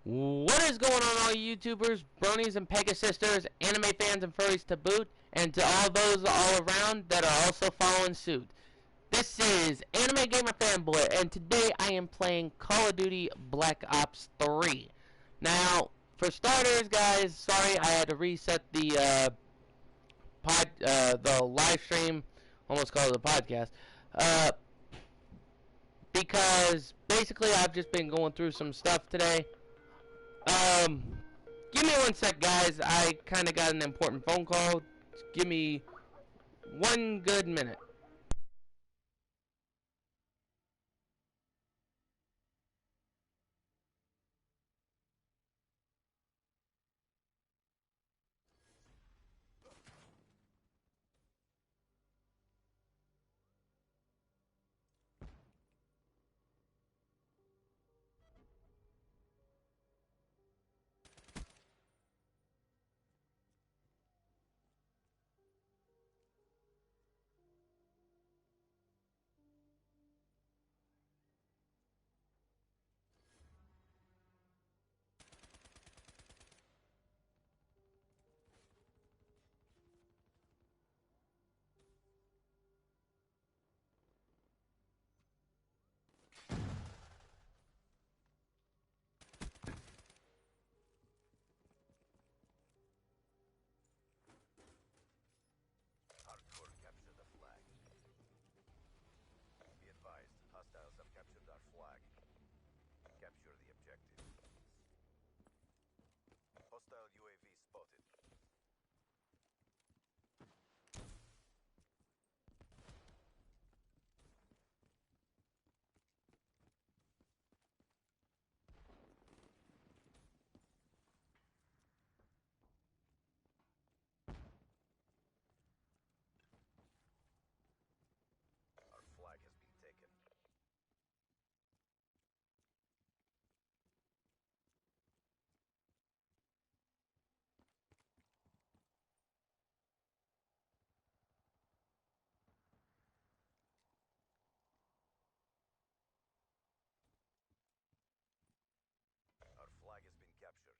What is going on, all YouTubers, bronies, and Pegasisters, anime fans and furries to boot, and to all those all around that are also following suit? This is Anime Gamer Fanboy, and today I am playing Call of Duty Black Ops 3. Now, for starters, guys, sorry I had to reset the live stream, almost called it a podcast, because basically I've just been going through some stuff today. Um, Give me one sec, guys. I kind of got an important phone call. Give me one good minute. Hardcore capture the flag. Be advised, hostiles have captured our flag. Capture the objective. Hostile UAV spotted. Our flag has been taken. Our flag has been captured.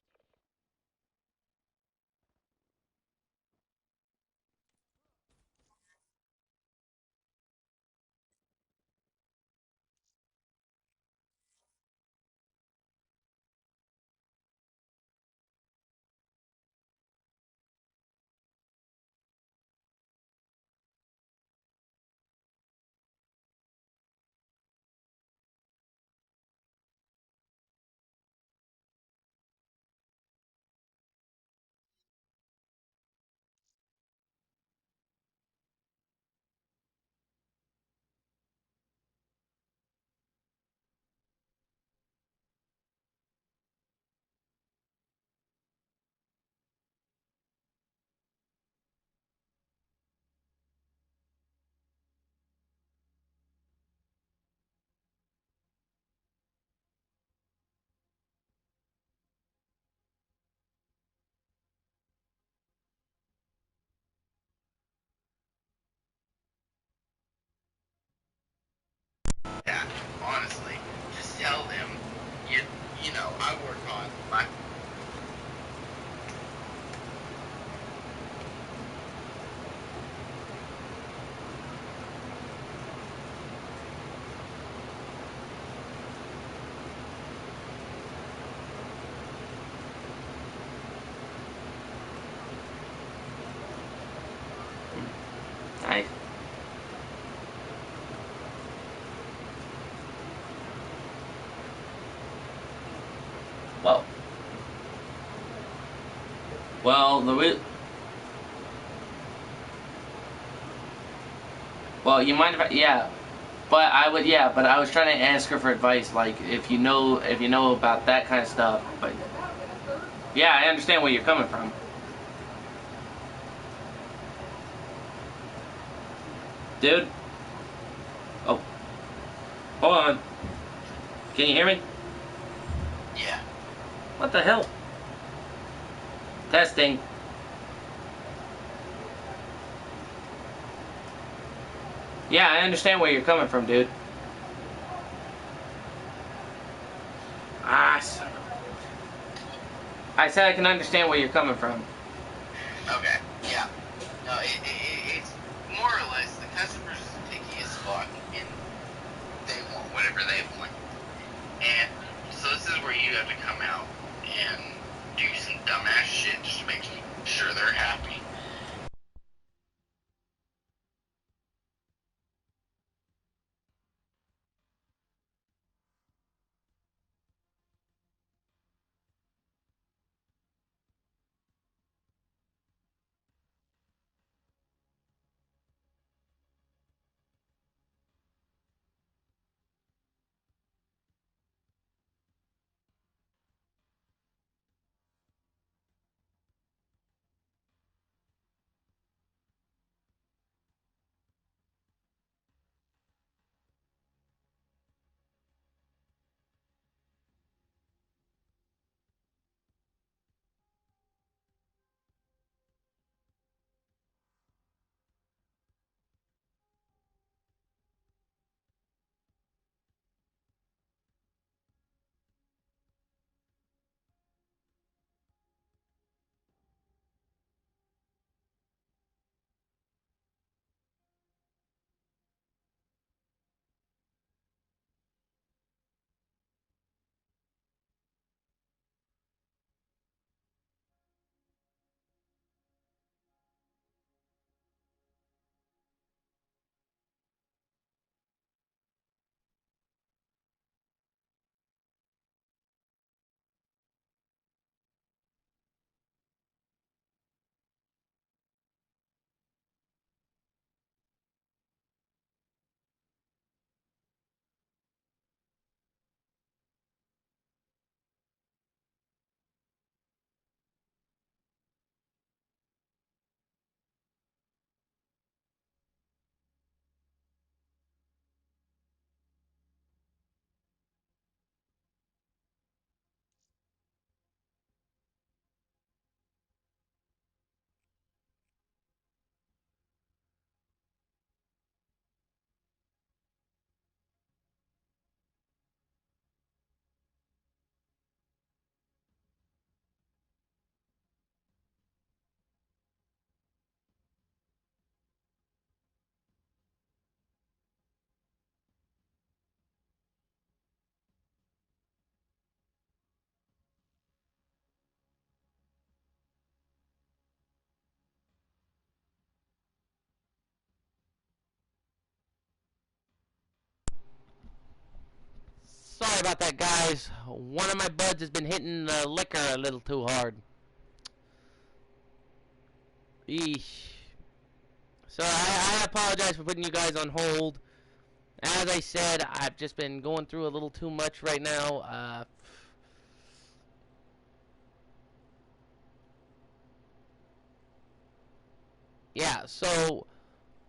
Yeah, honestly, just tell them, you, you know, I work on my. Nice. Well, well, you mind if yeah, but I was trying to ask her for advice, like if you know about that kind of stuff. But yeah, I understand where you're coming from, dude. Oh, hold on. Can you hear me? Yeah. What the hell? Testing. Yeah, I understand where you're coming from, dude. Ah, son of I said I can understand where you're coming from. Okay, yeah. No, it's more or less the customer's as picky as fuck, and they want whatever they want. And so this is where you have to come out and do some dumbass shit just to make sure they're happy. Sorry about that, guys. One of my buds has been hitting the liquor a little too hard. Eesh. So I apologize for putting you guys on hold. As I said, I've just been going through a little too much right now. Yeah, so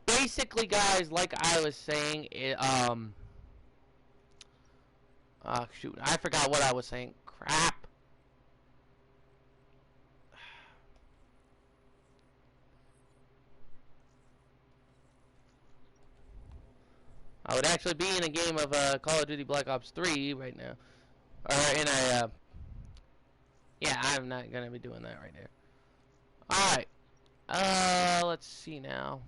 basically, guys, like I was saying, shoot, I forgot what I was saying. Crap. I would actually be in a game of Call of Duty Black Ops 3 right now. Or in a, yeah, I'm not going to be doing that right there. Alright. Let's see now.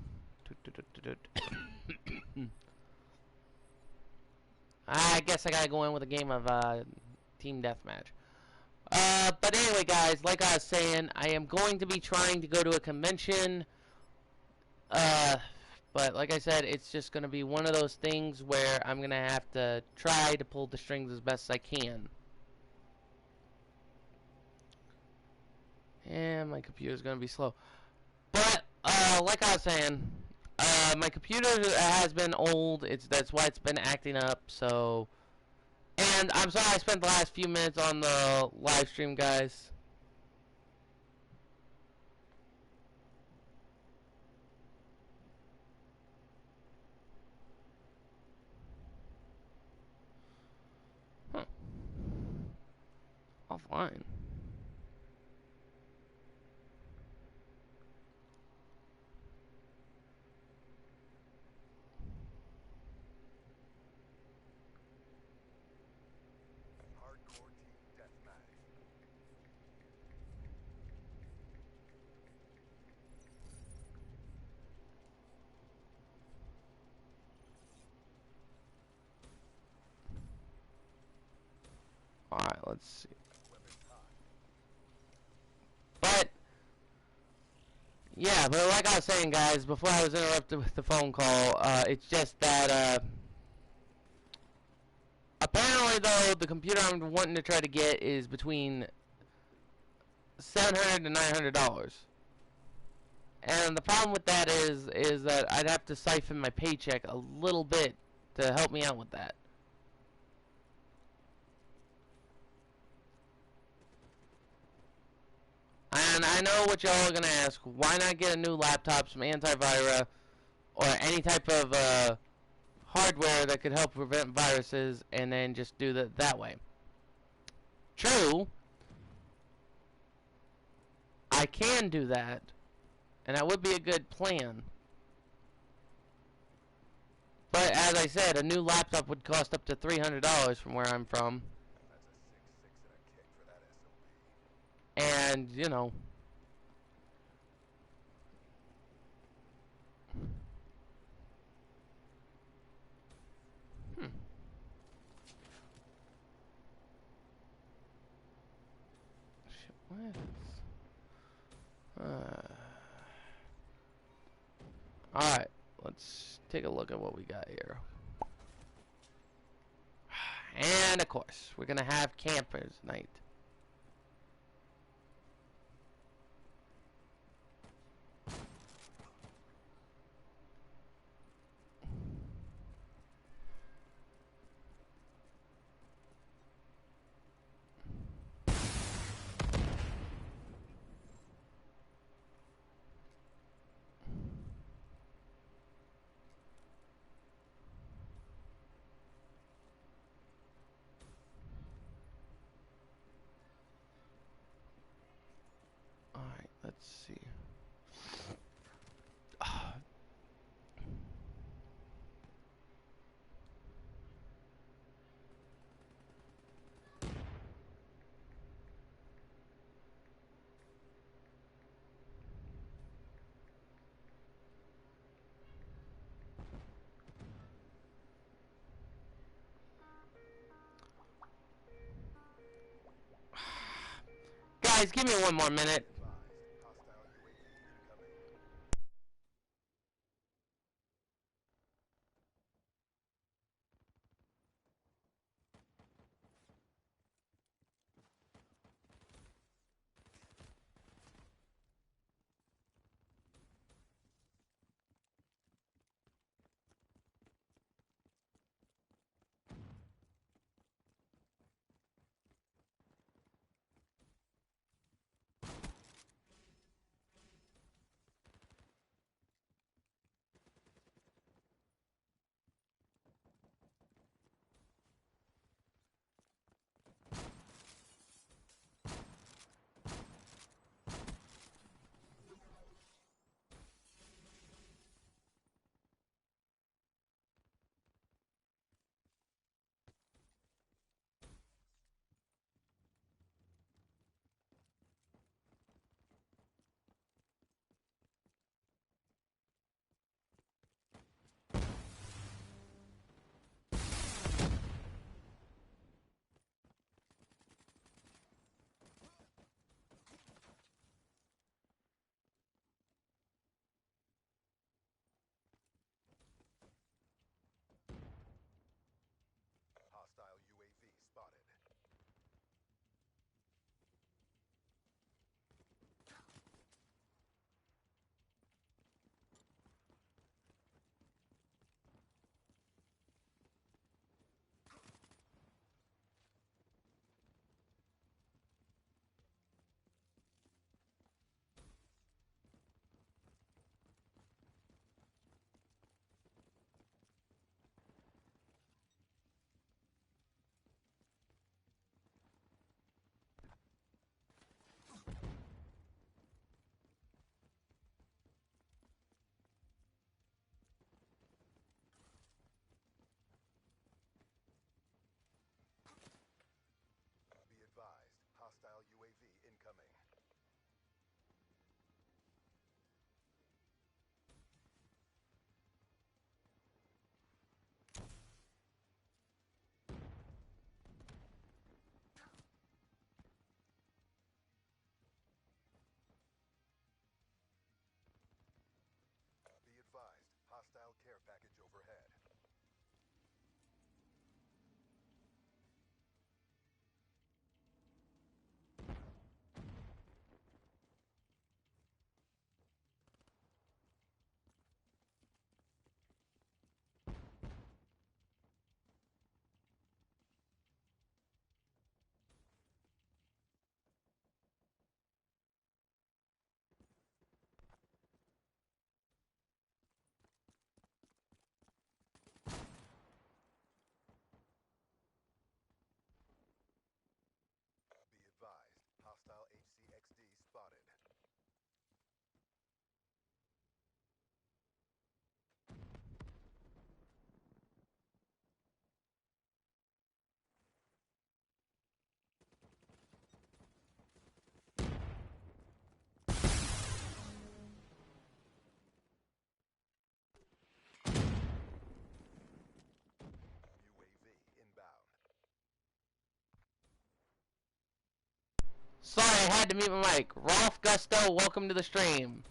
I guess I gotta go in with a game of Team Deathmatch. But anyway, guys, like I was saying, I am going to be trying to go to a convention. Uh, but like I said, it's just gonna be one of those things where I'm gonna have to try to pull the strings as best I can. And my computer's gonna be slow. But like I was saying, my computer has been old. That's why it's been acting up. So, and I'm sorry I spent the last few minutes on the live stream, guys. Huh. Offline. Hardcore team deathmatch. let's see. But yeah, but like I was saying, guys, before I was interrupted with the phone call, it's just that apparently, though, the computer I'm wanting to try to get is between $700 to $900. And the problem with that is that I'd have to siphon my paycheck a little bit to help me out with that. And I know what y'all are gonna ask. Why not get a new laptop, some antivirus, or any type of hardware that could help prevent viruses, and then just do that way? True, I can do that, and that would be a good plan. But as I said, a new laptop would cost up to $300 from where I'm from. And, you know, shit, what is alright, let's take a look at what we got here. And of course, we're gonna have campers night. Alright, let's see. Guys, give me one more minute. Sorry, I had to mute my mic. Rolf Gusto, welcome to the stream.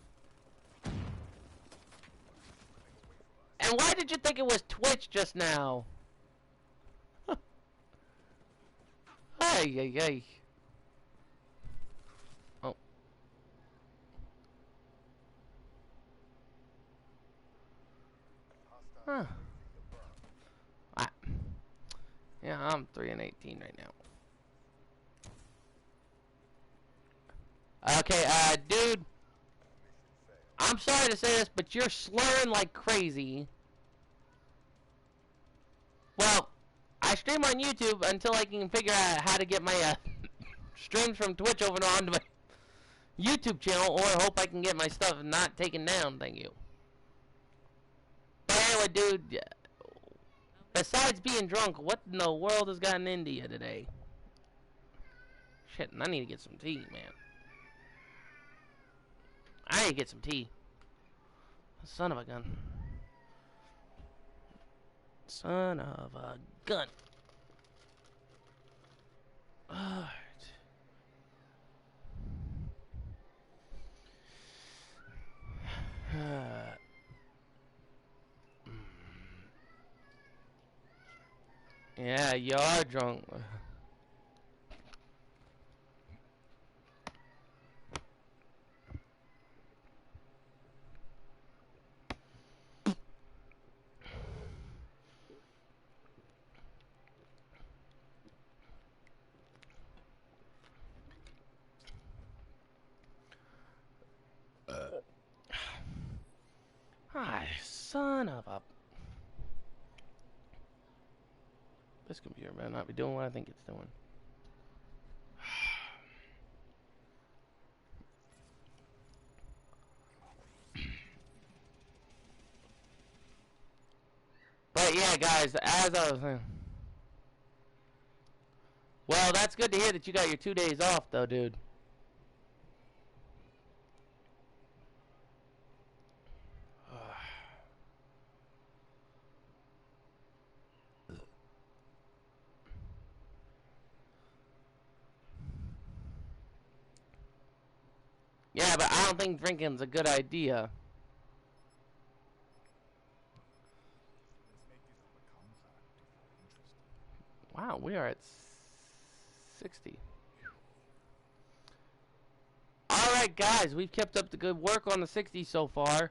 And why did you think it was Twitch just now? Ay, ay, ay. Oh. Huh. Yeah, I'm 3 and 18 right now. Okay, dude. I'm sorry to say this, but you're slurring like crazy. Well, I stream on YouTube until I can figure out how to get my streams from Twitch over onto my YouTube channel, or hope I can get my stuff not taken down. Thank you. But anyway, dude, besides being drunk, what in the world has gotten into you today? Shit, I need to get some tea, man. I need to get some tea. Son of a gun. Son of a gun. Alright. Yeah, you are drunk. Hi, son of a... This computer better not be doing what I think it's doing. But yeah, guys, as I was saying... Well, that's good to hear that you got your 2 days off, though, dude. Yeah, but I don't think drinking's a good idea. Wow, we are at 60. Alright, guys, we've kept up the good work on the 60 so far.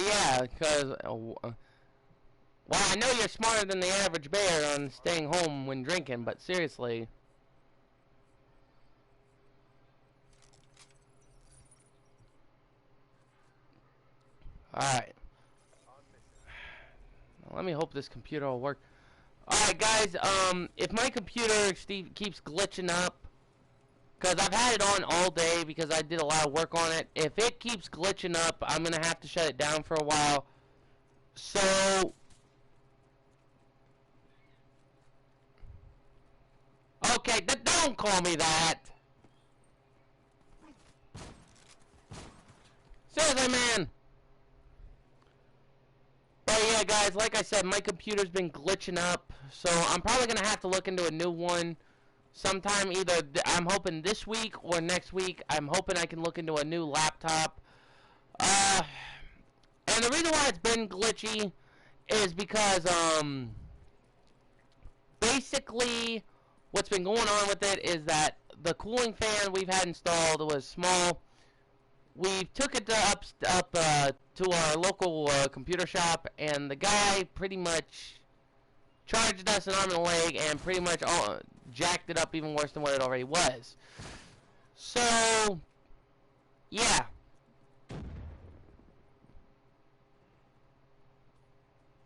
Yeah, because... well, I know you're smarter than the average bear on staying home when drinking, but seriously... Alright. Let me hope this computer will work. Alright, guys, if my computer keeps glitching up, because I've had it on all day because I did a lot of work on it. If it keeps glitching up, I'm going to have to shut it down for a while. So... Okay, don't call me that! Seriously, man! But yeah, guys, like I said, my computer's been glitching up, so I'm probably going to have to look into a new one sometime. Either I'm hoping this week or next week. I'm hoping I can look into a new laptop. And the reason why it's been glitchy is because, basically, what's been going on with it is that the cooling fan we've had installed was small. We took it up to our local computer shop, and the guy pretty much charged us an arm and a leg and pretty much jacked it up even worse than what it already was. So, yeah.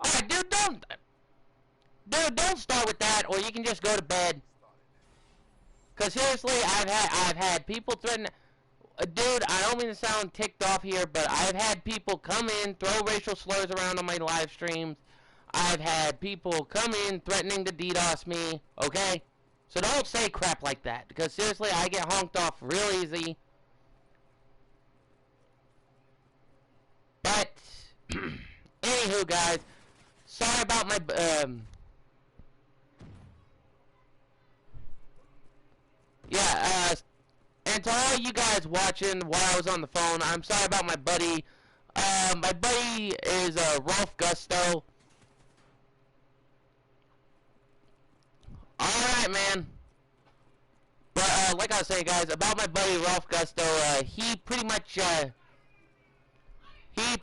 Alright, dude, don't start with that, or you can just go to bed. Cause seriously, I've had people threaten. Dude, I don't mean to sound ticked off here, but I've had people come in, throw racial slurs around on my live streams, I've had people come in threatening to DDoS me, okay? So don't say crap like that, because seriously, I get honked off real easy. But, anywho, guys, sorry about my, and to all you guys watching while I was on the phone, I'm sorry about my buddy. My buddy is, Rolf Gusto. Alright, man. But, like I was saying, guys, about my buddy Rolf Gusto, he pretty much, he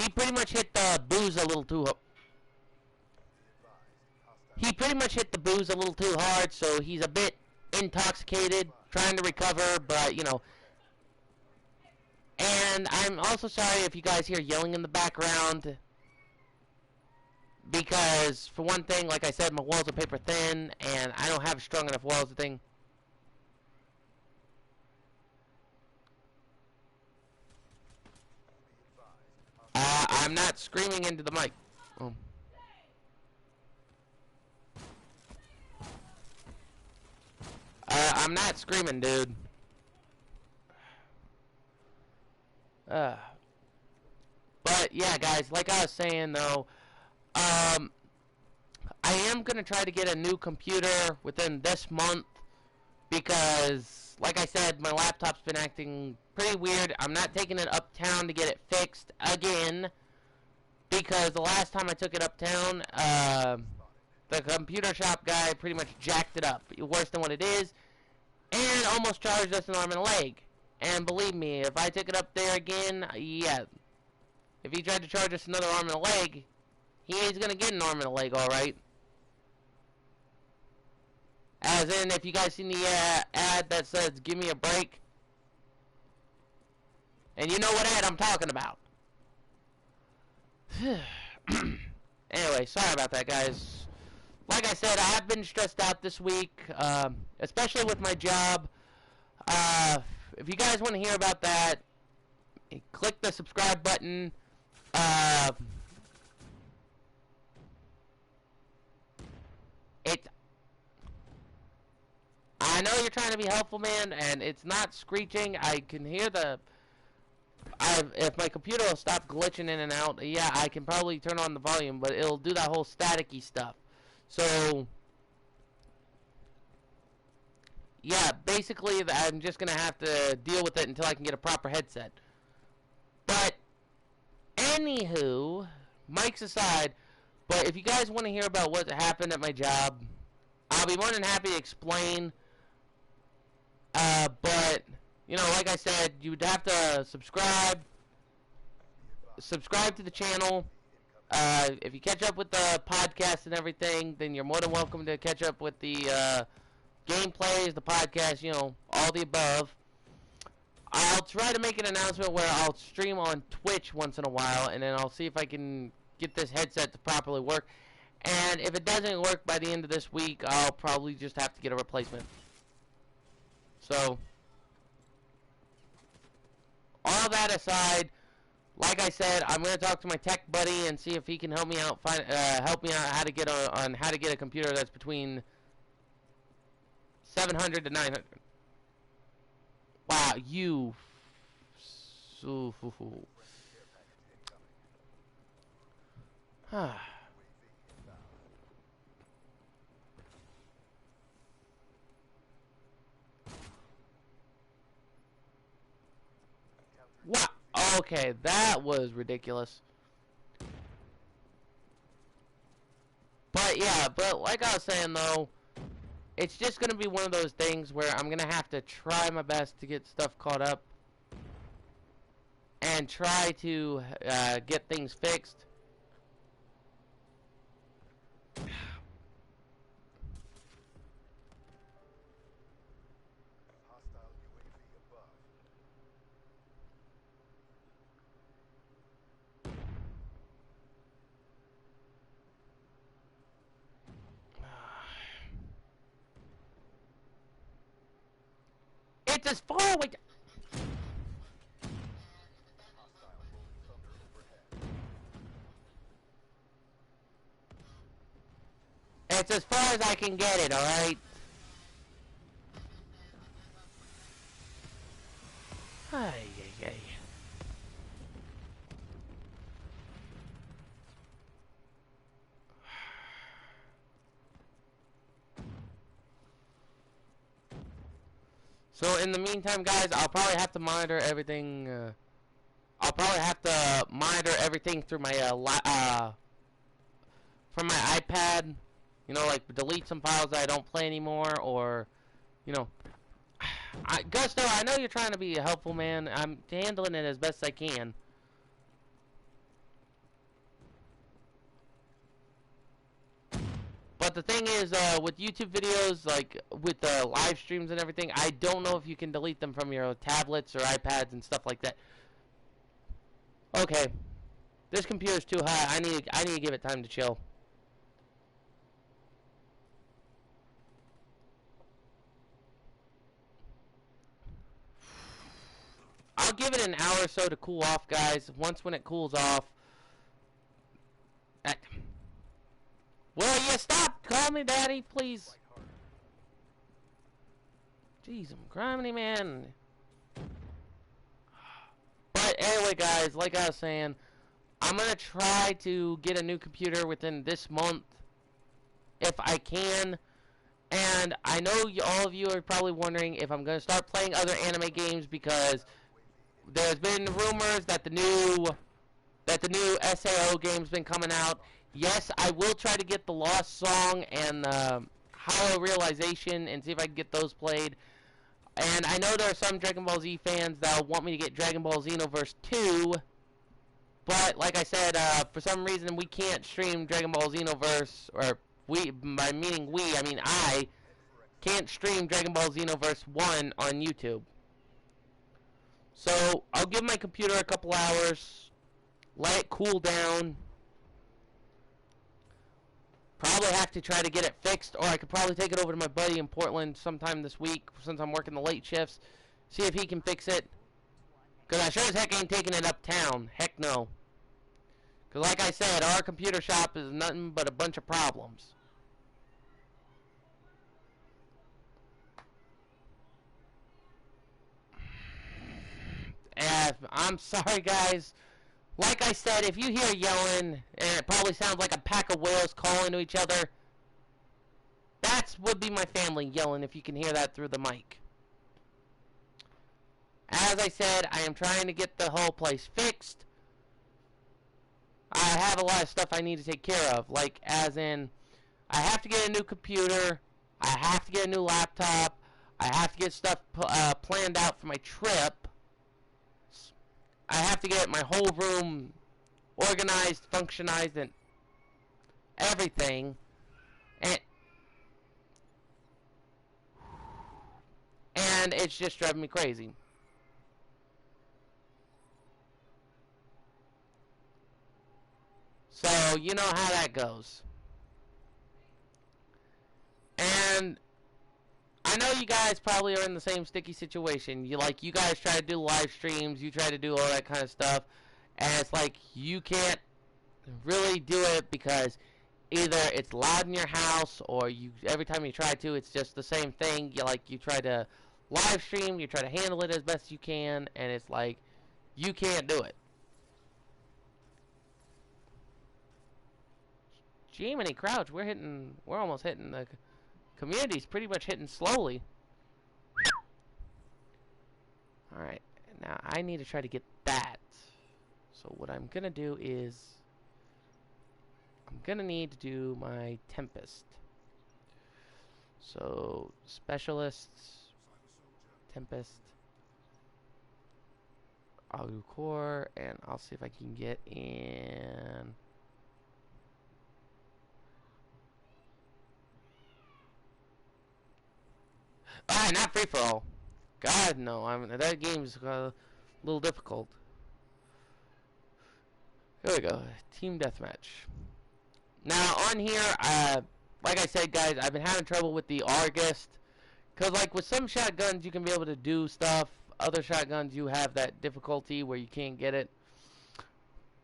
pretty much hit the booze a little too He pretty much hit the booze a little too hard, so he's a bit intoxicated, trying to recover, but, you know. And I'm also sorry if you guys hear yelling in the background, because, for one thing, like I said, my walls are paper thin, and I don't have strong enough walls to thing. I'm not screaming into the mic. Oh. I'm not screaming, dude. But, yeah, guys, like I was saying, though, I am going to try to get a new computer within this month, because, like I said, my laptop's been acting pretty weird. I'm not taking it uptown to get it fixed again, because the last time I took it uptown, the computer shop guy pretty much jacked it up, worse than what it is, and almost charged us an arm and a leg. And believe me, if I took it up there again, yeah, if he tried to charge us another arm and a leg, he is going to get an arm and a leg, alright. As in, if you guys seen the ad that says, "Give me a break," and you know what ad I'm talking about. Anyway, sorry about that, guys. Like I said, I've been stressed out this week, especially with my job. If you guys want to hear about that, click the subscribe button. I know you're trying to be helpful, man, and it's not screeching. I can hear if my computer will stop glitching in and out, yeah, I can probably turn on the volume, but it'll do that whole staticky stuff. So, yeah, basically, I'm just going to have to deal with it until I can get a proper headset. But, anywho, mics aside, but if you guys want to hear about what happened at my job, I'll be more than happy to explain. But, you know, like I said, you would have to subscribe to the channel. If you catch up with the podcast and everything, then you're more than welcome to catch up with the gameplays, the podcast, you know, all the above. I'll try to make an announcement where I'll stream on Twitch once in a while, and then I'll see if I can get this headset to properly work. And if it doesn't work by the end of this week, I'll probably just have to get a replacement. So, all that aside, like I said, I'm going to talk to my tech buddy and see if he can help me out, help me out how to get on how to get a computer that's between 700 to 900. Wow, you. Wow. Okay, that was ridiculous. But yeah, but like I was saying though, it's just gonna be one of those things where I'm gonna have to try my best to get stuff caught up and try to get things fixed. Hostile UAV above. It's as far away. Hostile rolling thunder overhead. That's as far as I can get it, alright? Ay, ay, ay. So in the meantime, guys, I'll probably have to monitor everything. I'll probably have to monitor everything through my from my iPad. You know, like delete some files that I don't play anymore, or you know, Gusto, I know you're trying to be a helpful man. I'm handling it as best I can. But the thing is, with YouTube videos, like with the live streams and everything, I don't know if you can delete them from your tablets or iPads and stuff like that. Okay, this computer's too high. I need to give it time to chill. I'll give it an hour or so to cool off, guys. Once when it cools off. Will you stop calling me daddy, please? Jeez, I'm criminy, man. But anyway, guys, like I was saying, I'm going to try to get a new computer within this month, if I can. And I know all of you are probably wondering if I'm going to start playing other anime games, because there's been rumors that the new SAO game's been coming out. Yes, I will try to get the Lost Song and Hollow Realization and see if I can get those played. And I know there are some Dragon Ball Z fans that want me to get Dragon Ball Xenoverse 2. But, like I said, for some reason we can't stream Dragon Ball Xenoverse, or we, by meaning we, I mean I, can't stream Dragon Ball Xenoverse 1 on YouTube. So, I'll give my computer a couple hours, let it cool down. Probably have to try to get it fixed, or I could probably take it over to my buddy in Portland sometime this week, since I'm working the late shifts, see if he can fix it. Because I sure as heck ain't taking it uptown. Heck no. Because like I said, our computer shop is nothing but a bunch of problems. I'm sorry, guys. Like I said, if you hear yelling, and it probably sounds like a pack of whales calling to each other, that would be my family yelling, if you can hear that through the mic. As I said, I am trying to get the whole place fixed. I have a lot of stuff I need to take care of, like as in, I have to get a new computer, I have to get a new laptop, I have to get stuff planned out for my trip. I have to get my whole room organized, functionized, and everything. And it's just driving me crazy. So, you know how that goes. And I know you guys probably are in the same sticky situation. You guys try to do live streams, you try to do all that kind of stuff, and it's like you can't really do it because either it's loud in your house, or every time you try to, it's just the same thing. You try to live stream, you try to handle it as best you can, and it's like you can't do it. Jiminy Crouch, we're almost hitting the community's pretty much hitting slowly. Alright, now I need to try to get that. So what I'm gonna do is I'm gonna need to do my Tempest. So Specialists, Tempest, I'll do Core, and I'll see if I can get in. Ah, not free for all. God no, that game's a little difficult. Here we go, team deathmatch. Now on here, like I said, guys, I've been having trouble with the Argus, cause like with some shotguns you can be able to do stuff. Other shotguns you have that difficulty where you can't get it.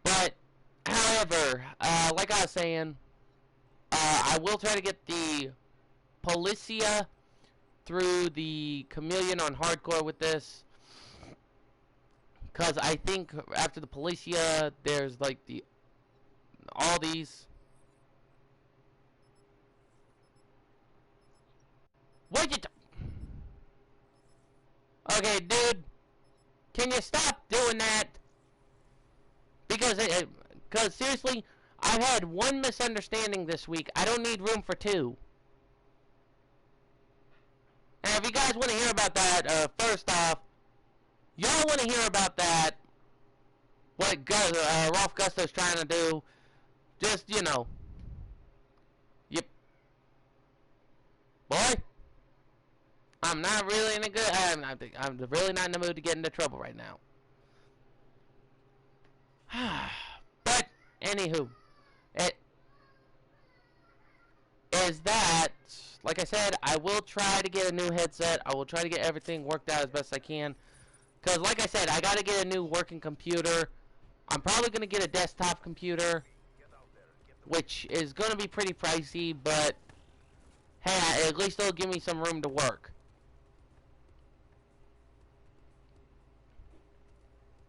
But however, like I was saying, I will try to get the Policia through the Chameleon on hardcore with this. Because I think after the Policia, there's like all these. What you Okay, dude. Can you stop doing that? Because seriously, I've had one misunderstanding this week. I don't need room for two. And if you guys want to hear about that, first off, y'all want to hear about that, what Rolf Gusto's trying to do, just, you know. Yep. Boy, I'm not really in a good, I'm really not in the mood to get into trouble right now. But, anywho, it is that, like I said, I will try to get a new headset. I will try to get everything worked out as best I can. Because, like I said, I got to get a new working computer. I'm probably going to get a desktop computer, which is going to be pretty pricey, but, hey, at least it'll give me some room to work.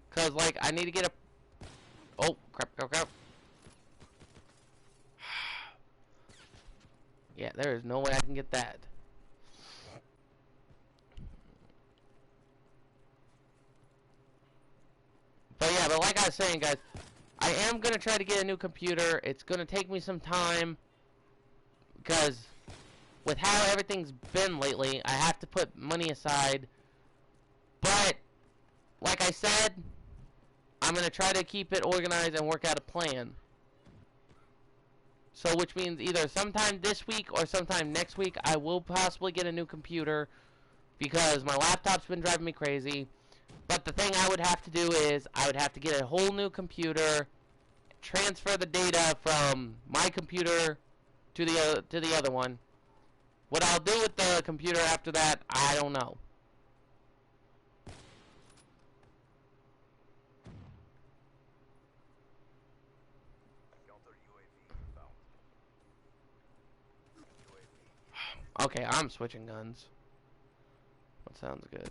Because, like, I need to get a... Oh, crap. Yeah, there is no way I can get that. But yeah, but like I was saying, guys, I am going to try to get a new computer. It's going to take me some time. Because with how everything's been lately, I have to put money aside. But, like I said, I'm going to try to keep it organized and work out a plan. So, which means either sometime this week or sometime next week, I will possibly get a new computer. Because my laptop's been driving me crazy. But the thing I would have to do is, I would have to get a whole new computer, transfer the data from my computer to the other one. What I'll do with the computer after that, I don't know. Okay, I'm switching guns. That sounds good.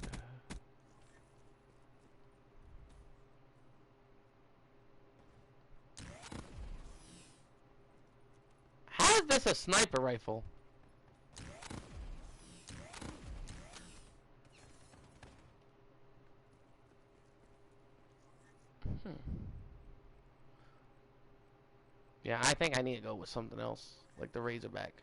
How is this a sniper rifle? Yeah, I think I need to go with something else, like the Razorback.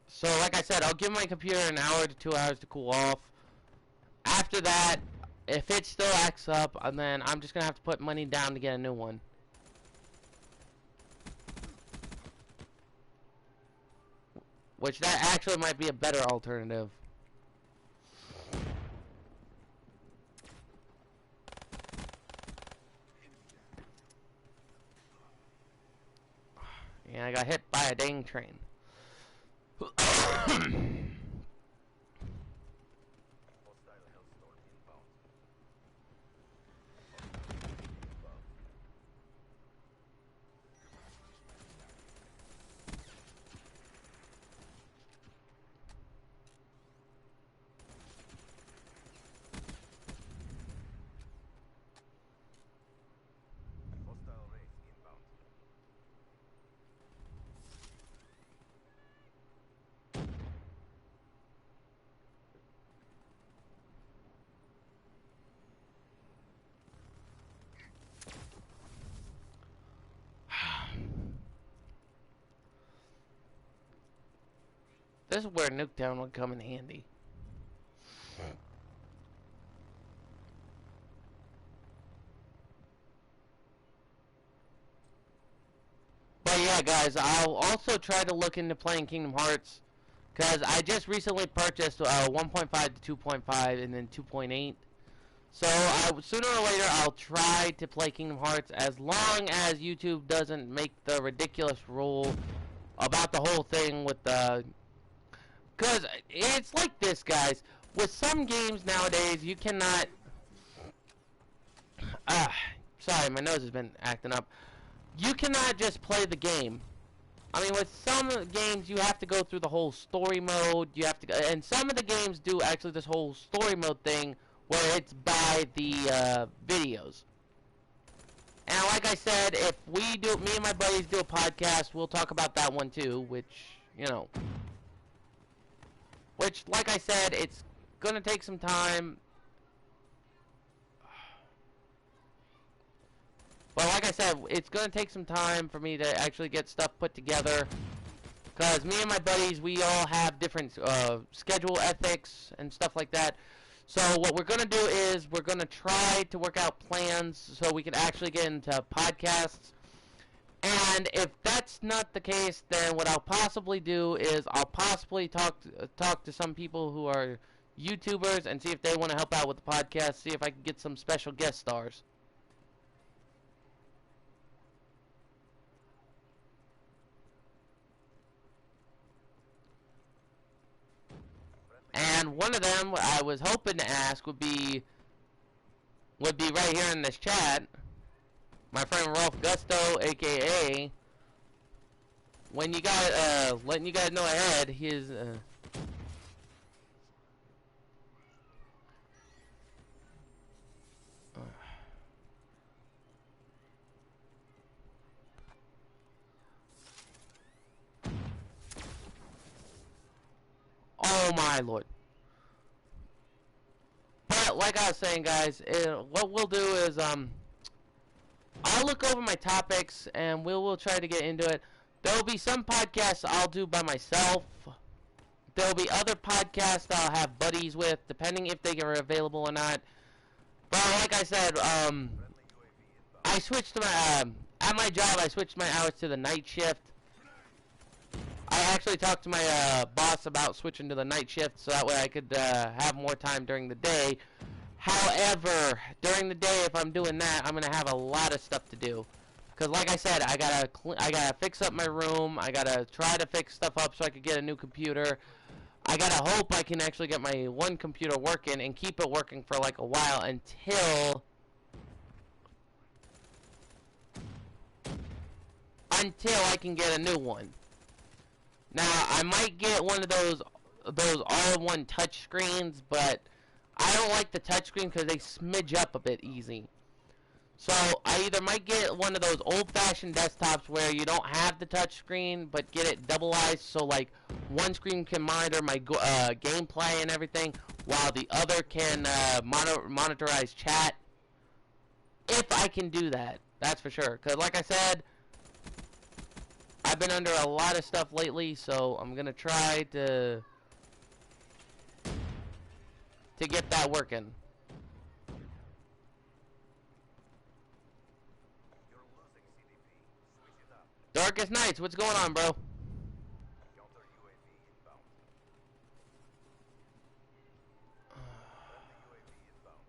So, like I said, I'll give my computer an hour to 2 hours to cool off. After that, if it still acts up, and then I'm just going to have to put money down to get a new one. Which, that actually might be a better alternative. Yeah, I got hit by a dang train. This is where Nuketown would come in handy. But yeah, yeah, guys, I'll also try to look into playing Kingdom Hearts, because I just recently purchased 1.5 to 2.5 and then 2.8. So sooner or later I'll try to play Kingdom Hearts, as long as YouTube doesn't make the ridiculous rule about the whole thing with the... Because it's like this, guys. With some games nowadays, you cannot... sorry, my nose has been acting up. You cannot just play the game. I mean, with some games, you have to go through the whole story mode. You have to, and some of the games do actually this whole story mode thing, where it's by the videos. And like I said, if we do, me and my buddies do a podcast, we'll talk about that one too. Which, you know, like I said, it's gonna take some time. But like I said, it's going to take some time for me to actually get stuff put together. Because me and my buddies, we all have different schedule ethics and stuff like that. So what we're going to do is we're going to try to work out plans so we can actually get into podcasts. And if that's not the case, then what I'll possibly do is I'll possibly talk to some people who are YouTubers and see if they want to help out with the podcast, see if I can get some special guest stars. And one of them I was hoping to ask would be right here in this chat. My friend Rolf Gusto, aka, when you got letting you guys know ahead, his oh my lord. But like I was saying, guys, what we'll do is I'll look over my topics and we'll try to get into it. There'll be some podcasts I'll do by myself. There'll be other podcasts I'll have buddies with, depending if they are available or not. But like I said, I switched my at my job. I switched my hours to the night shift. I actually talked to my boss about switching to the night shift so that way I could have more time during the day. However, during the day, if I'm doing that, I'm gonna have a lot of stuff to do. Cause like I said, I gotta fix up my room. I gotta try to fix stuff up so I could get a new computer. I gotta hope I can actually get my one computer working and keep it working for like a while until I can get a new one. Now, I might get one of those all-in-one touch screens, but I don't like the touch screen because they smidge up a bit easy. So, I either might get one of those old-fashioned desktops where you don't have the touch screen, but get it double-ized so, like, one screen can monitor my gameplay and everything, while the other can monitorize chat. If I can do that, that's for sure. Because, like I said, I've been under a lot of stuff lately, so I'm gonna try to get that working. You're losing CDP. Switch it up. Darkest Nights, what's going on, bro? Counter UAV inbound. Friendly UAV inbound.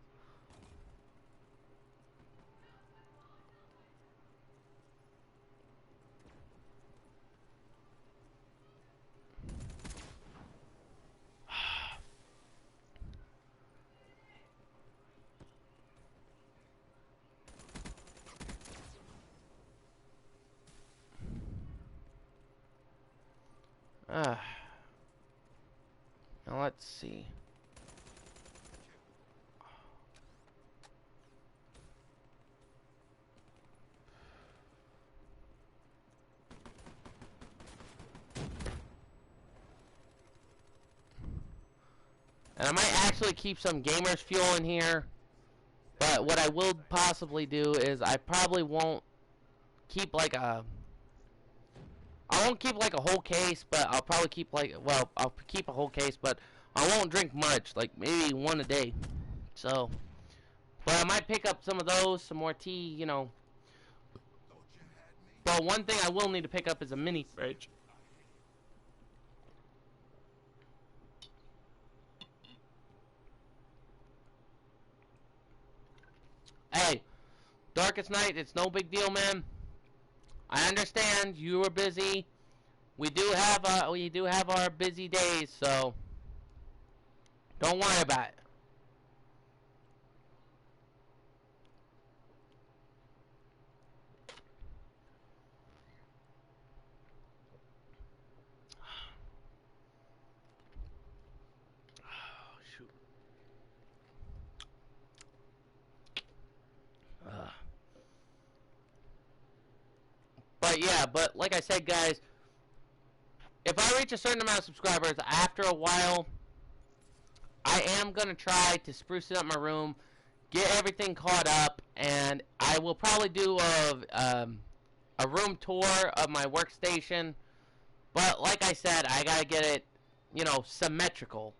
Now let's see. And I might actually keep some Gamers Fuel in here. But what I will possibly do is I probably won't keep like a... I won't keep like a whole case, but I'll probably keep like... Well, I'll keep a whole case, but I won't drink much. Like maybe one a day. So... But I might pick up some of those, some more tea, you know. But one thing I will need to pick up is a mini fridge. Hey, Darkest Night, it's no big deal, man. I understand you were busy. We do have our busy days, so don't worry about it. Oh, shoot. But yeah, but like I said, guys, if I reach a certain amount of subscribers, after a while, I am going to try to spruce up my room, get everything caught up, and I will probably do a room tour of my workstation. But like I said, I got to get it, you know, symmetrical.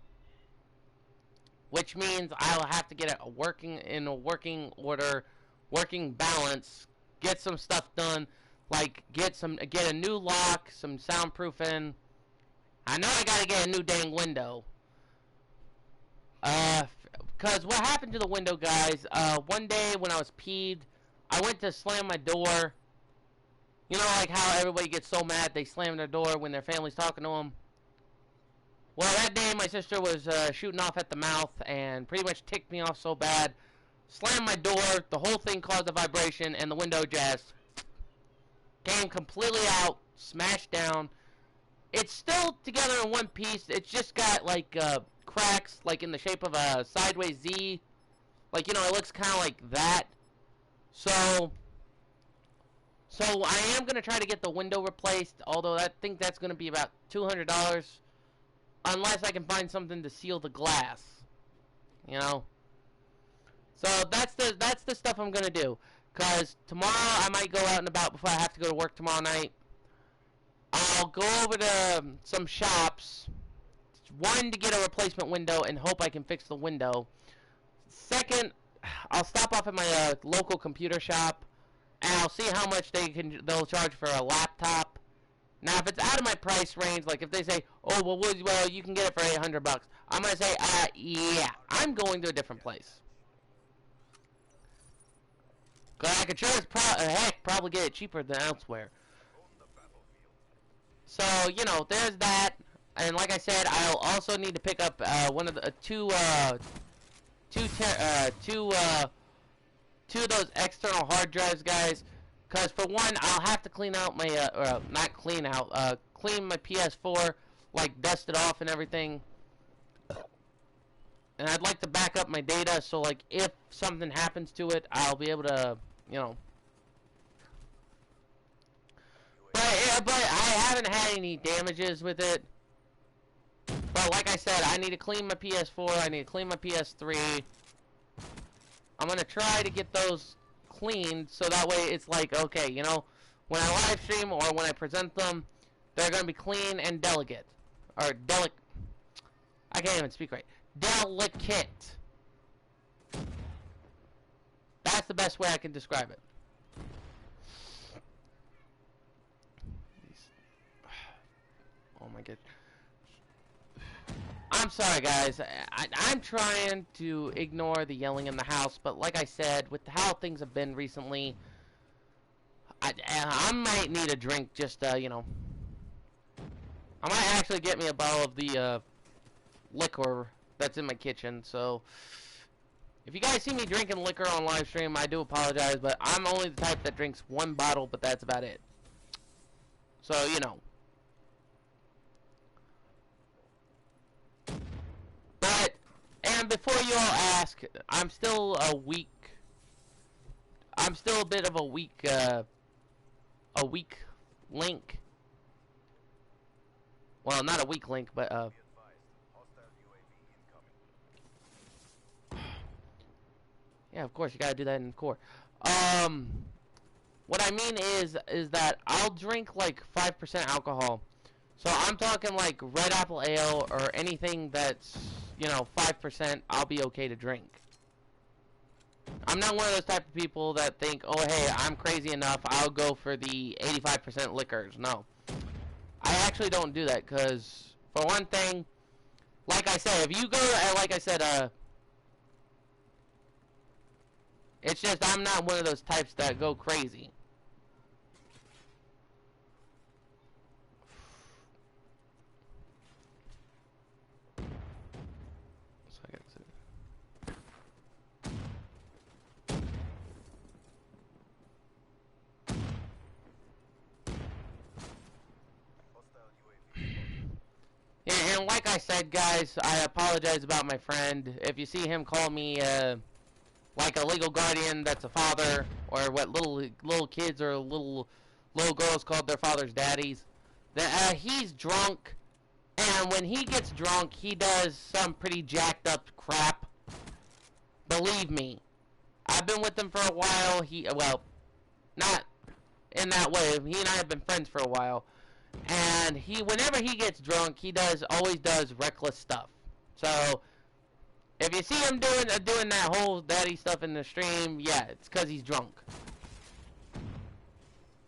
Which means I'll have to get it working in a working order, working balance, get some stuff done, like get a new lock, some soundproofing. I know I gotta get a new dang window. Cause what happened to the window, guys? One day when I was peed, I went to slam my door. You know, like how everybody gets so mad they slam their door when their family's talking to them. Well, that day my sister was shooting off at the mouth and pretty much ticked me off so bad. Slammed my door, the whole thing caused a vibration, and the window just came completely out, smashed down. It's still together in one piece. It's just got like cracks, like in the shape of a sideways Z. Like, you know, it looks kind of like that. So I am gonna try to get the window replaced. Although I think that's gonna be about $200. Unless I can find something to seal the glass, you know. So that's the stuff I'm gonna do. Cause tomorrow I might go out and about before I have to go to work tomorrow night. I'll go over to some shops. One, to get a replacement window and hope I can fix the window. Second, I'll stop off at my local computer shop and I'll see how much they'll charge for a laptop. Now, if it's out of my price range, like if they say, oh, well, you can get it for $800, I'm going to say, yeah, I'm going to a different place. Because I could sure as probably get it cheaper than elsewhere. So, you know, there's that. And like I said, I'll also need to pick up one of the two of those external hard drives, guys. Because for one, I'll have to clean out my, clean my PS4, like dust it off and everything. And I'd like to back up my data, so like if something happens to it, I'll be able to, you know. But I haven't had any damages with it. But like I said, I need to clean my PS4, I need to clean my PS3. I'm going to try to get those cleaned so that way it's like, okay, you know, when I live stream or when I present them, they're going to be clean and delicate. Or I can't even speak right. Delicate. That's the best way I can describe it. Oh my god. I'm sorry, guys. I'm trying to ignore the yelling in the house, but like I said, with how things have been recently, I might need a drink just, you know. I might actually get me a bottle of the liquor that's in my kitchen, so if you guys see me drinking liquor on live stream, I do apologize, but I'm only the type that drinks one bottle, but that's about it. So, you know. But, and before you all ask, I'm still a bit of a weak link. Well, not a weak link, but, yeah, of course, you gotta do that in core. What I mean is that I'll drink like 5% alcohol. So I'm talking like red apple ale or anything that's, you know, 5%, I'll be okay to drink. I'm not one of those type of people that think, oh, hey, I'm crazy enough, I'll go for the 85% liquors. No. I actually don't do that, because, for one thing, like I said, if you go, like I said, it's just, I'm not one of those types that go crazy. And like I said, guys, I apologize about my friend. If you see him call me, like a legal guardian that's a father, or what little kids or little girls called their fathers daddies, that he's drunk, and when he gets drunk, he does some pretty jacked up crap. Believe me, I've been with him for a while. Well, not in that way. He and I have been friends for a while. And whenever he gets drunk, he always does reckless stuff. So, if you see him doing that whole daddy stuff in the stream, yeah, it's because he's drunk.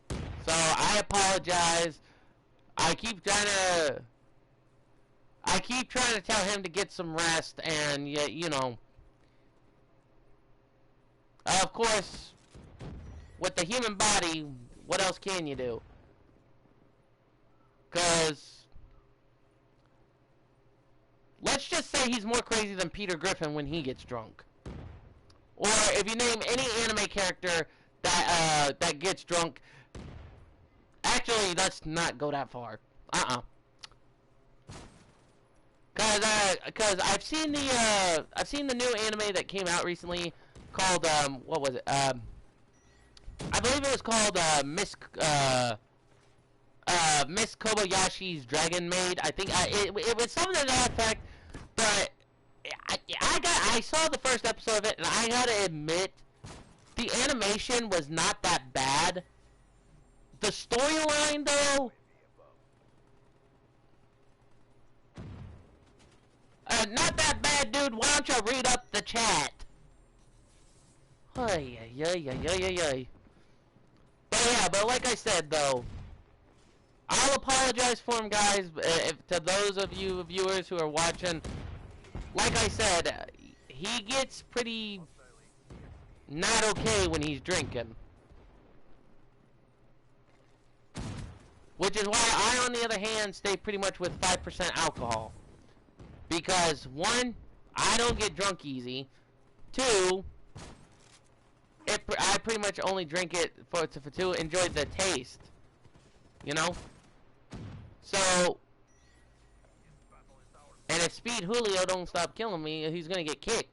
So, I apologize. I keep trying to tell him to get some rest, and, you know, of course, with the human body, what else can you do? Because, let's just say he's more crazy than Peter Griffin when he gets drunk. Or if you name any anime character that gets drunk, actually, let's not go that far. Cause I've seen the new anime that came out recently called what was it? I believe it was called Miss Kobayashi's Dragon Maid. I think it was something to that effect, but I saw the first episode of it, and I gotta admit, the animation was not that bad. The storyline, though, not that bad, dude. Why don't you read up the chat? Ay. But like I said, though, I'll apologize for him, guys, to those of you viewers who are watching. Like I said, he gets pretty not okay when he's drinking. Which is why I, on the other hand, stay pretty much with 5% alcohol. Because, one, I don't get drunk easy. Two, I pretty much only drink it to enjoy the taste. You know? So, and if Speed Julio don't stop killing me, he's gonna get kicked.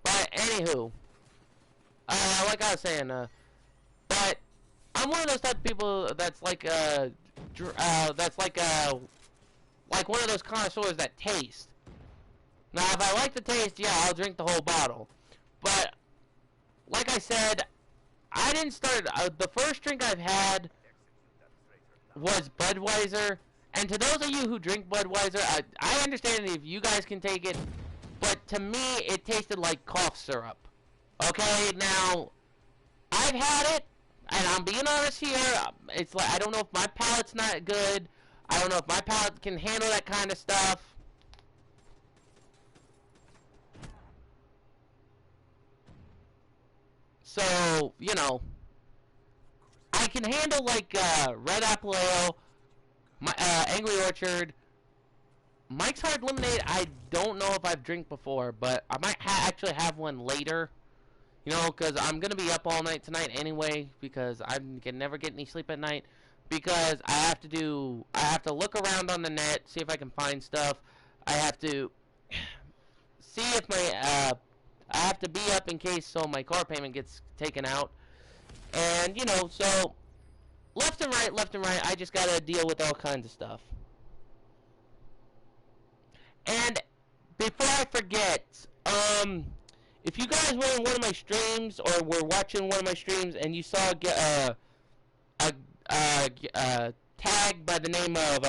But anywho, like I was saying, but I'm one of those type of people that's like like one of those connoisseurs that taste. Now, if I like the taste, yeah, I'll drink the whole bottle. But like I said, I didn't start. The first drink I've had was Budweiser, and to those of you who drink Budweiser, I understand if you guys can take it, but to me, it tasted like cough syrup. Okay, now I've had it, and I'm being honest here. It's like I don't know if my palate's not good. I don't know if my palate can handle that kind of stuff. So, you know, I can handle, like, Red Apple Ale, Angry Orchard, Mike's Hard Lemonade. I don't know if I've drank before, but I might actually have one later, you know, because I'm going to be up all night tonight anyway, because I can never get any sleep at night, because I have to look around on the net, see if I can find stuff. I have to see if my, I have to be up in case so my car payment gets taken out. And, you know, so left and right, I just gotta deal with all kinds of stuff. And before I forget, if you guys were in one of my streams or were watching one of my streams and you saw a tag by the name of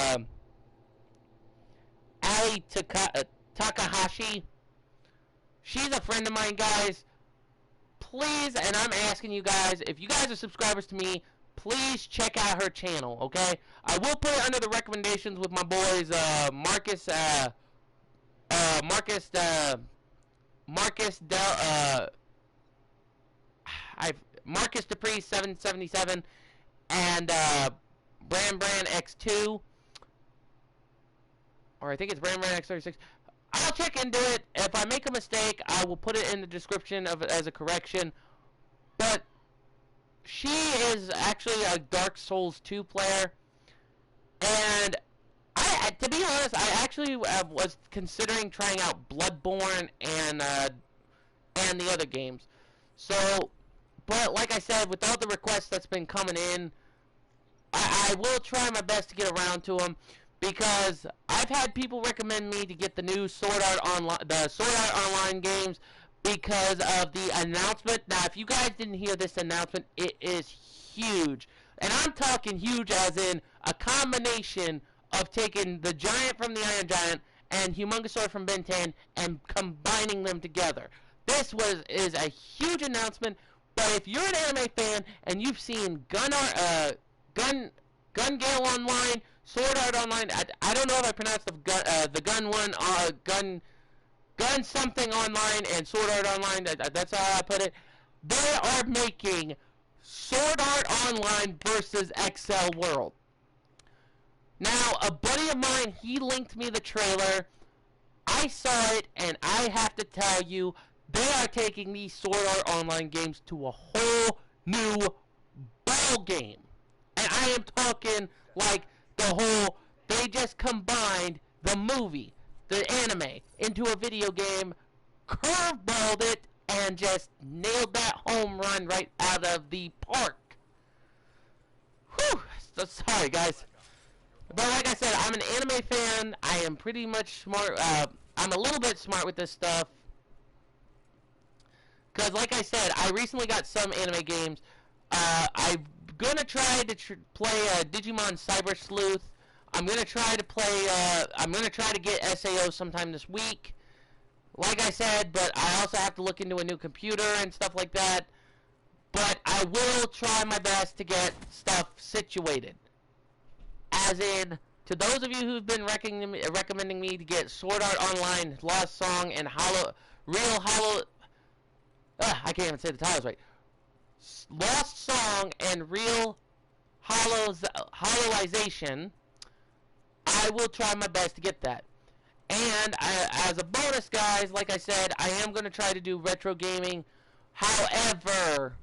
Ali Takahashi. She's a friend of mine, guys. Please, and I'm asking you guys, if you guys are subscribers to me, please check out her channel, okay? I will put it under the recommendations with my boys, Marcus Marcus Dupree 777 and Brand X2, or I think it's Brand X36. I'll check into it. If I make a mistake, I will put it in the description of it as a correction. But she is actually a Dark Souls 2 player, and to be honest, I actually was considering trying out Bloodborne and the other games. So, but like I said, with all the requests that's been coming in, I will try my best to get around to them, because I've had people recommend me to get the new Sword Art Online games because of the announcement. Now, if you guys didn't hear this announcement, it is huge. And I'm talking huge as in a combination of taking the Giant from the Iron Giant and Humongousaur from Ben 10 and combining them together. This is a huge announcement, but if you're an anime fan and you've seen Gun Gale Online, Sword Art Online, I don't know if I pronounced the Gun one, Gun something online and Sword Art Online, that's how I put it. They are making Sword Art Online versus XL World. Now, a buddy of mine, he linked me the trailer. I saw it, and I have to tell you, they are taking these Sword Art Online games to a whole new ball game. And I am talking like they just combined the movie, the anime, into a video game, curveballed it, and just nailed that home run right out of the park. Whew, so sorry guys. But like I said, I'm an anime fan. I am pretty much smart. I'm a little bit smart with this stuff. Because like I said, I recently got some anime games. I'm going to try to play Digimon Cyber Sleuth. I'm going to try to play, I'm going to try to get SAO sometime this week. Like I said, but I also have to look into a new computer and stuff like that. But I will try my best to get stuff situated. As in, to those of you who've been recommending me to get Sword Art Online, Lost Song, and I can't even say the titles right. Lost Song and Real Holloization, I will try my best to get that. And as a bonus, guys, like I said, I am going to try to do retro gaming. However,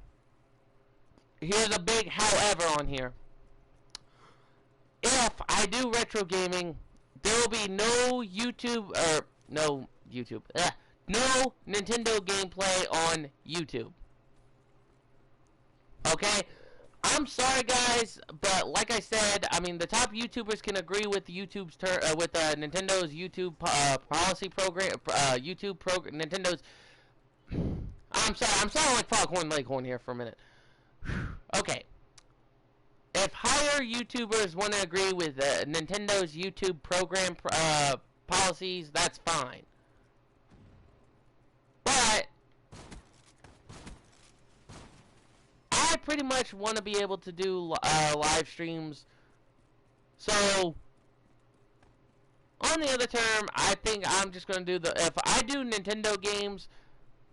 here's a big however on here. If I do retro gaming, there will be no no Nintendo gameplay on YouTube. Okay? I'm sorry, guys, but like I said, I mean, the top YouTubers can agree with YouTube's Nintendo's YouTube policy program, Nintendo's. I'm sorry, I'm sounding like Foghorn Leghorn here for a minute. Okay. If higher YouTubers want to agree with Nintendo's YouTube program policies, that's fine. But I pretty much want to be able to do live streams. So, on the other term, I think I'm just going to do if I do Nintendo games,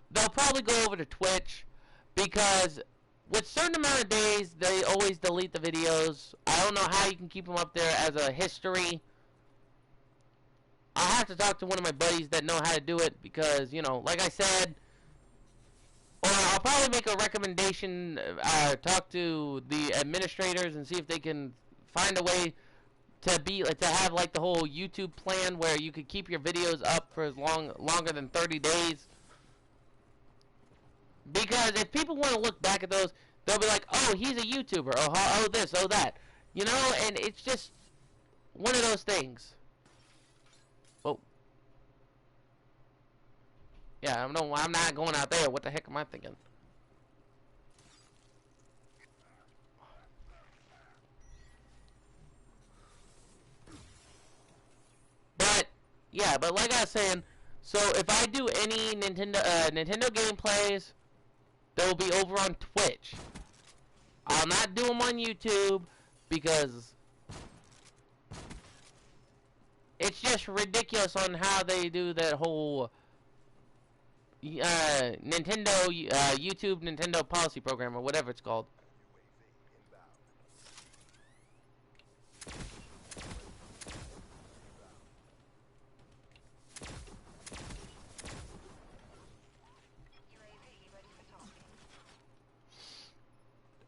they'll probably go over to Twitch, because with certain amount of days, they always delete the videos. I don't know how you can keep them up there as a history. I'll have to talk to one of my buddies that know how to do it, because, you know, like I said, or I'll probably make a recommendation, talk to the administrators and see if they can find a way to have like the whole YouTube plan where you could keep your videos up for longer than 30 days. Because if people want to look back at those, they'll be like, oh, he's a YouTuber, oh this, oh that. You know, and it's just one of those things. Oh. Yeah, I'm not going out there. What the heck am I thinking? But yeah, but like I was saying, so if I do any Nintendo gameplays, they will be over on Twitch. I'll not do them on YouTube because it's just ridiculous on how they do that whole Nintendo YouTube Nintendo policy program or whatever it's called.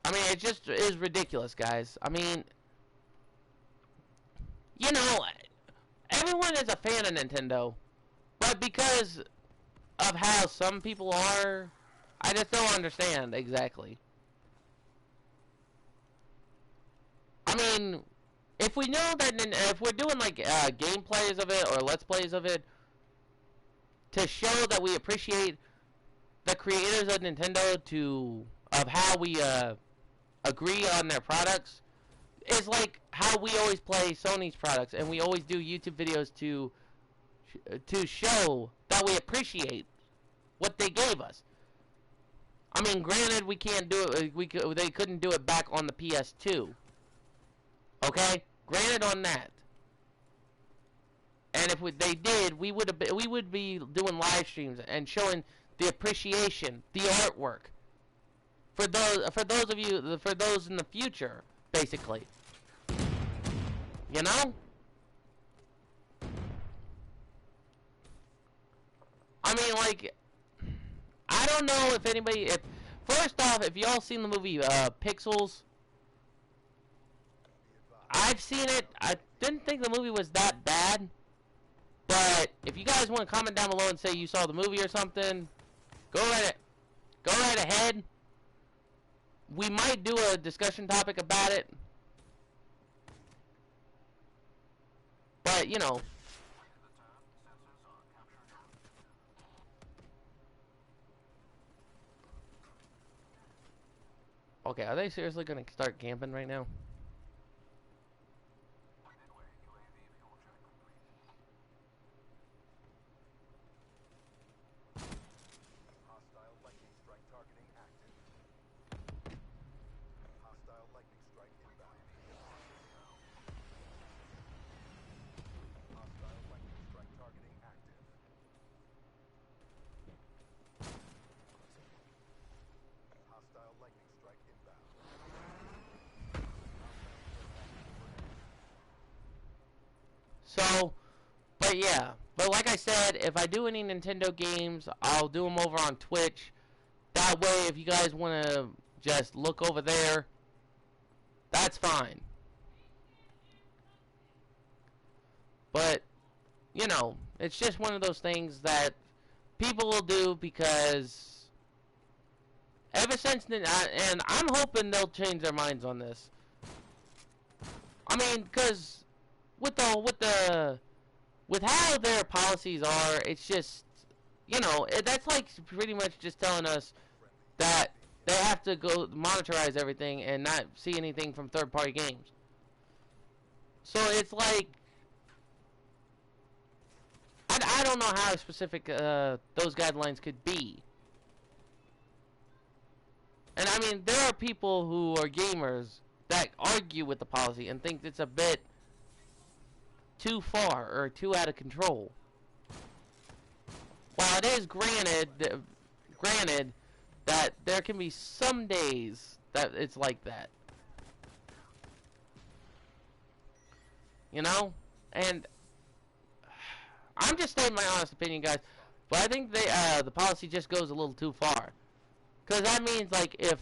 I mean, it just is ridiculous, guys. I mean, you know, everyone is a fan of Nintendo, but because of how some people are, I just don't understand exactly. I mean, if we know that, if we're doing like gameplays of it or let's plays of it to show that we appreciate the creators of Nintendo of how we agree on their products, is like how we always play Sony's products and we always do YouTube videos to show that we appreciate what they gave us. I mean, granted, we can't do it. They couldn't do it back on the PS2. Okay, granted on that. And if they did, we would be doing live streams and showing the appreciation, the artwork for those of you, for those in the future, basically. You know? I mean, like, I don't know if anybody, first off, if y'all seen the movie Pixels, I've seen it. I didn't think the movie was that bad, but if you guys want to comment down below and say you saw the movie or something, go right ahead. We might do a discussion topic about it, but you know. Okay, are they seriously gonna start camping right now? Hostile lightning strike targeting active. Hostile lightning strike inbound. Hostile lightning strike targeting active. Hostile lightning strike inbound. So, but yeah. But like I said, if I do any Nintendo games, I'll do them over on Twitch. That way, if you guys want to just look over there, that's fine. But, you know, it's just one of those things that people will do because ever since, and I'm hoping they'll change their minds on this. I mean, because with how their policies are, it's just, you know, that's like pretty much just telling us that they have to go monitorize everything and not see anything from third-party games. So it's like, I don't know how specific those guidelines could be. And I mean, there are people who are gamers that argue with the policy and think it's a bit too far or too out of control. While it is granted that there can be some days that it's like that. You know? And I'm just stating my honest opinion, guys. But I think the policy just goes a little too far. Because that means, like, if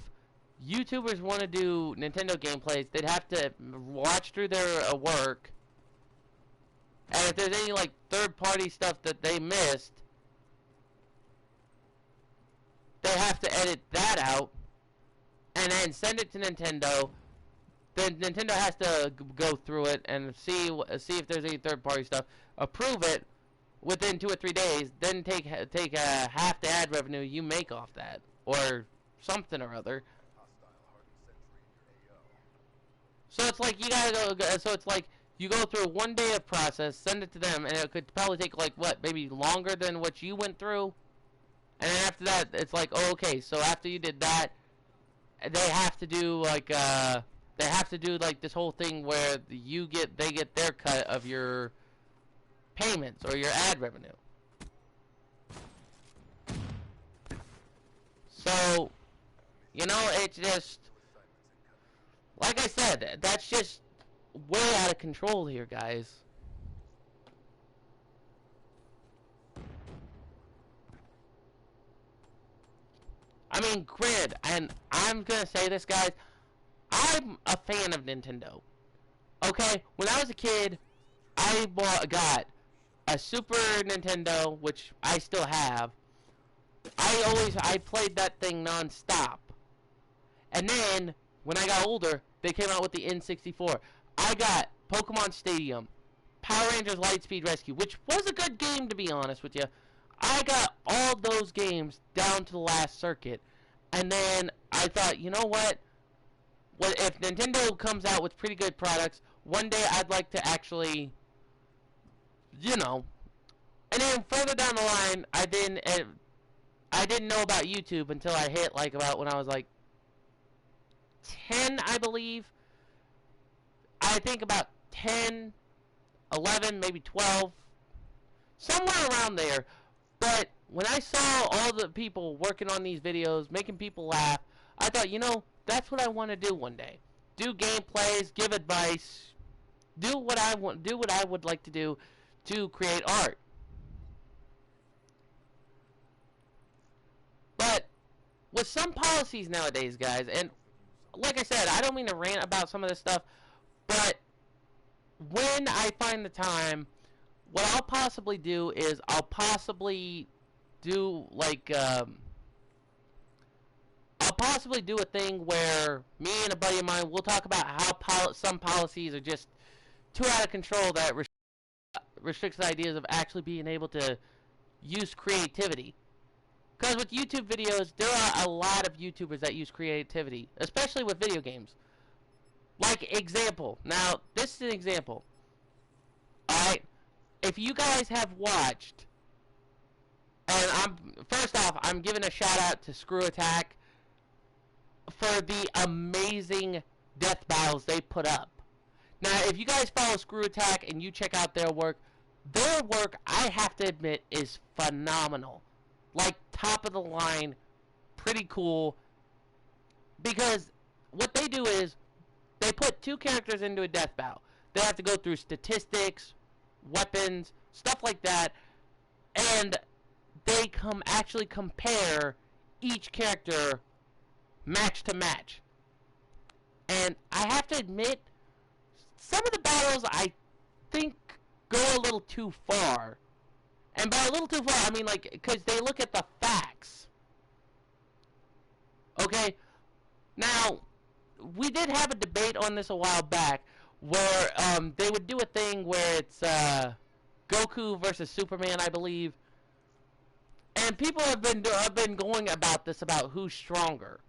YouTubers want to do Nintendo gameplays, they'd have to watch through their work. And if there's any, like, third-party stuff that they missed, they have to edit that out and then send it to Nintendo. Then Nintendo has to go through it and see if there's any third-party stuff, approve it within 2 or 3 days, then take half the ad revenue you make off that, or something or other. So it's like you gotta go. So it's like You go through 1 day of process, send it to them, and it could probably take like what, maybe longer than what you went through. And then after that, it's like, oh, okay, so after you did that, they have to do like this whole thing where they get their cut of your payments or your ad revenue. So, you know, it's just, like I said, that's just way out of control here, guys. I mean, granted, and I'm gonna say this, guys, I'm a fan of Nintendo. Okay, when I was a kid, got a Super Nintendo, which I still have. I played that thing non-stop. And then, when I got older, they came out with the N64. I got Pokemon Stadium, Power Rangers Lightspeed Rescue, which was a good game, to be honest with you. I got all those games down to the last circuit. And then I thought, you know what? If Nintendo comes out with pretty good products, one day I'd like to actually, you know. And then further down the line, I didn't know about YouTube until I hit like about when I was like 10, I believe. I think about 10, 11, maybe 12, somewhere around there. But when I saw all the people working on these videos, making people laugh, I thought, you know, that's what I want to do one day. Do gameplays, give advice, do what I would like to do to create art. But with some policies nowadays, guys, and like I said, I don't mean to rant about some of this stuff, but when I find the time, what I'll possibly do is I'll possibly do like I'll possibly do a thing where me and a buddy of mine will talk about how some policies are just too out of control that restricts the ideas of actually being able to use creativity. Because with YouTube videos, there are a lot of YouTubers that use creativity, especially with video games. Like, example. Now, this is an example. Alright? If you guys have watched, and first off, I'm giving a shout out to Screw Attack for the amazing death battles they put up. Now, if you guys follow Screw Attack and you check out their work, I have to admit, is phenomenal. Like, top of the line, pretty cool. Because what they do is, they put two characters into a death battle. They have to go through statistics, weapons, stuff like that, and they actually compare each character match to match. And I have to admit, some of the battles I think go a little too far. And by a little too far, I mean like, because they look at the facts. Okay? Now, we did have a debate on this a while back, where they would do a thing where it's Goku versus Superman, I believe. And people have been going about this, about who's stronger.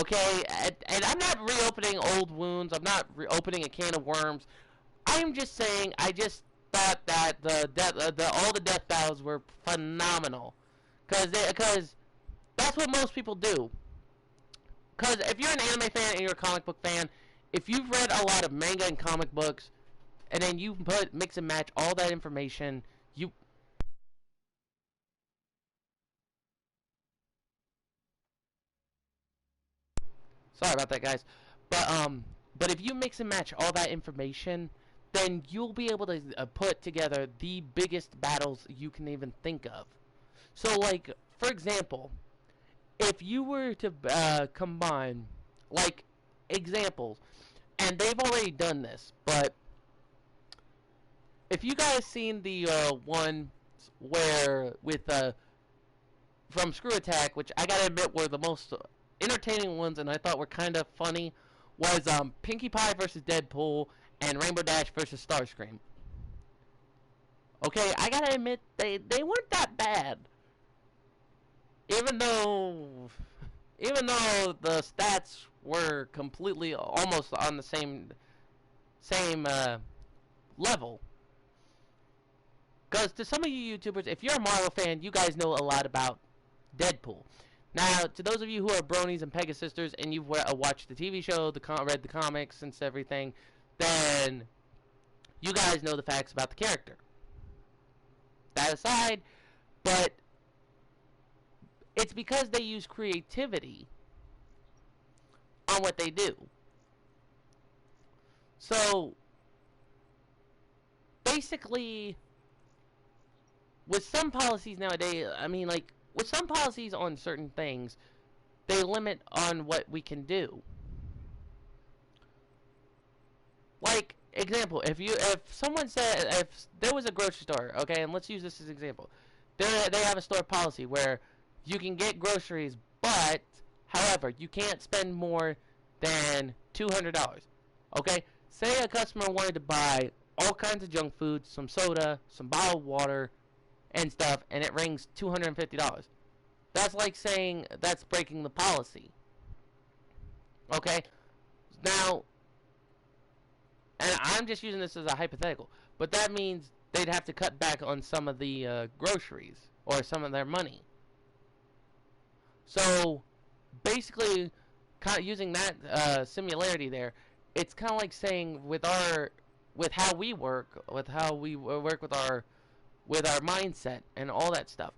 Okay? And I'm not reopening old wounds. I'm not reopening a can of worms. I'm just saying, I just thought that all the death battles were phenomenal, because that's what most people do. Because if you're an anime fan and you're a comic book fan, if you've read a lot of manga and comic books, and then you mix and match all that information, sorry about that, guys, but if you mix and match all that information, then you'll be able to put together the biggest battles you can even think of. So, like, for example, if you were to combine, like, examples, and they've already done this, but if you guys seen the one where with from Screw Attack, which I gotta admit were the most entertaining ones, and I thought were kind of funny, was Pinkie Pie versus Deadpool and Rainbow Dash versus Starscream. Okay, I gotta admit they weren't that bad. Even though the stats were completely almost on the same same level. Because to some of you YouTubers, if you're a Marvel fan, you guys know a lot about Deadpool. Now, to those of you who are bronies and Pegasisters and you've watched the TV show, read the comics and everything, then you guys know the facts about the character. That aside, but it's because they use creativity on what they do. So, basically, with some policies nowadays, I mean, like, with some policies on certain things, they limit on what we can do. Like, example, if someone said, if there was a grocery store, okay, and let's use this as an example. They have a store policy where you can get groceries, but, however, you can't spend more than $200, okay? Say a customer wanted to buy all kinds of junk food, some soda, some bottled water, and stuff, and it rings $250. That's like saying that's breaking the policy. Okay? Now, and I'm just using this as a hypothetical, but that means they'd have to cut back on some of the groceries or some of their money. So, basically, kind of using that similarity there, it's kind of like saying with how we work with our mindset and all that stuff.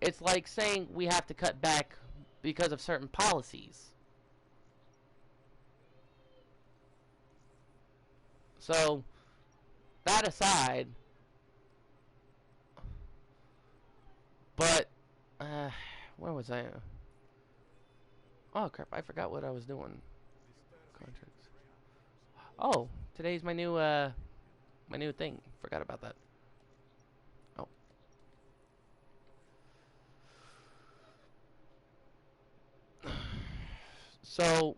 It's like saying we have to cut back because of certain policies. So, that aside, but, where was I? Oh crap, I forgot what I was doing. Contracts. Oh, today's my new thing. Forgot about that. Oh. So,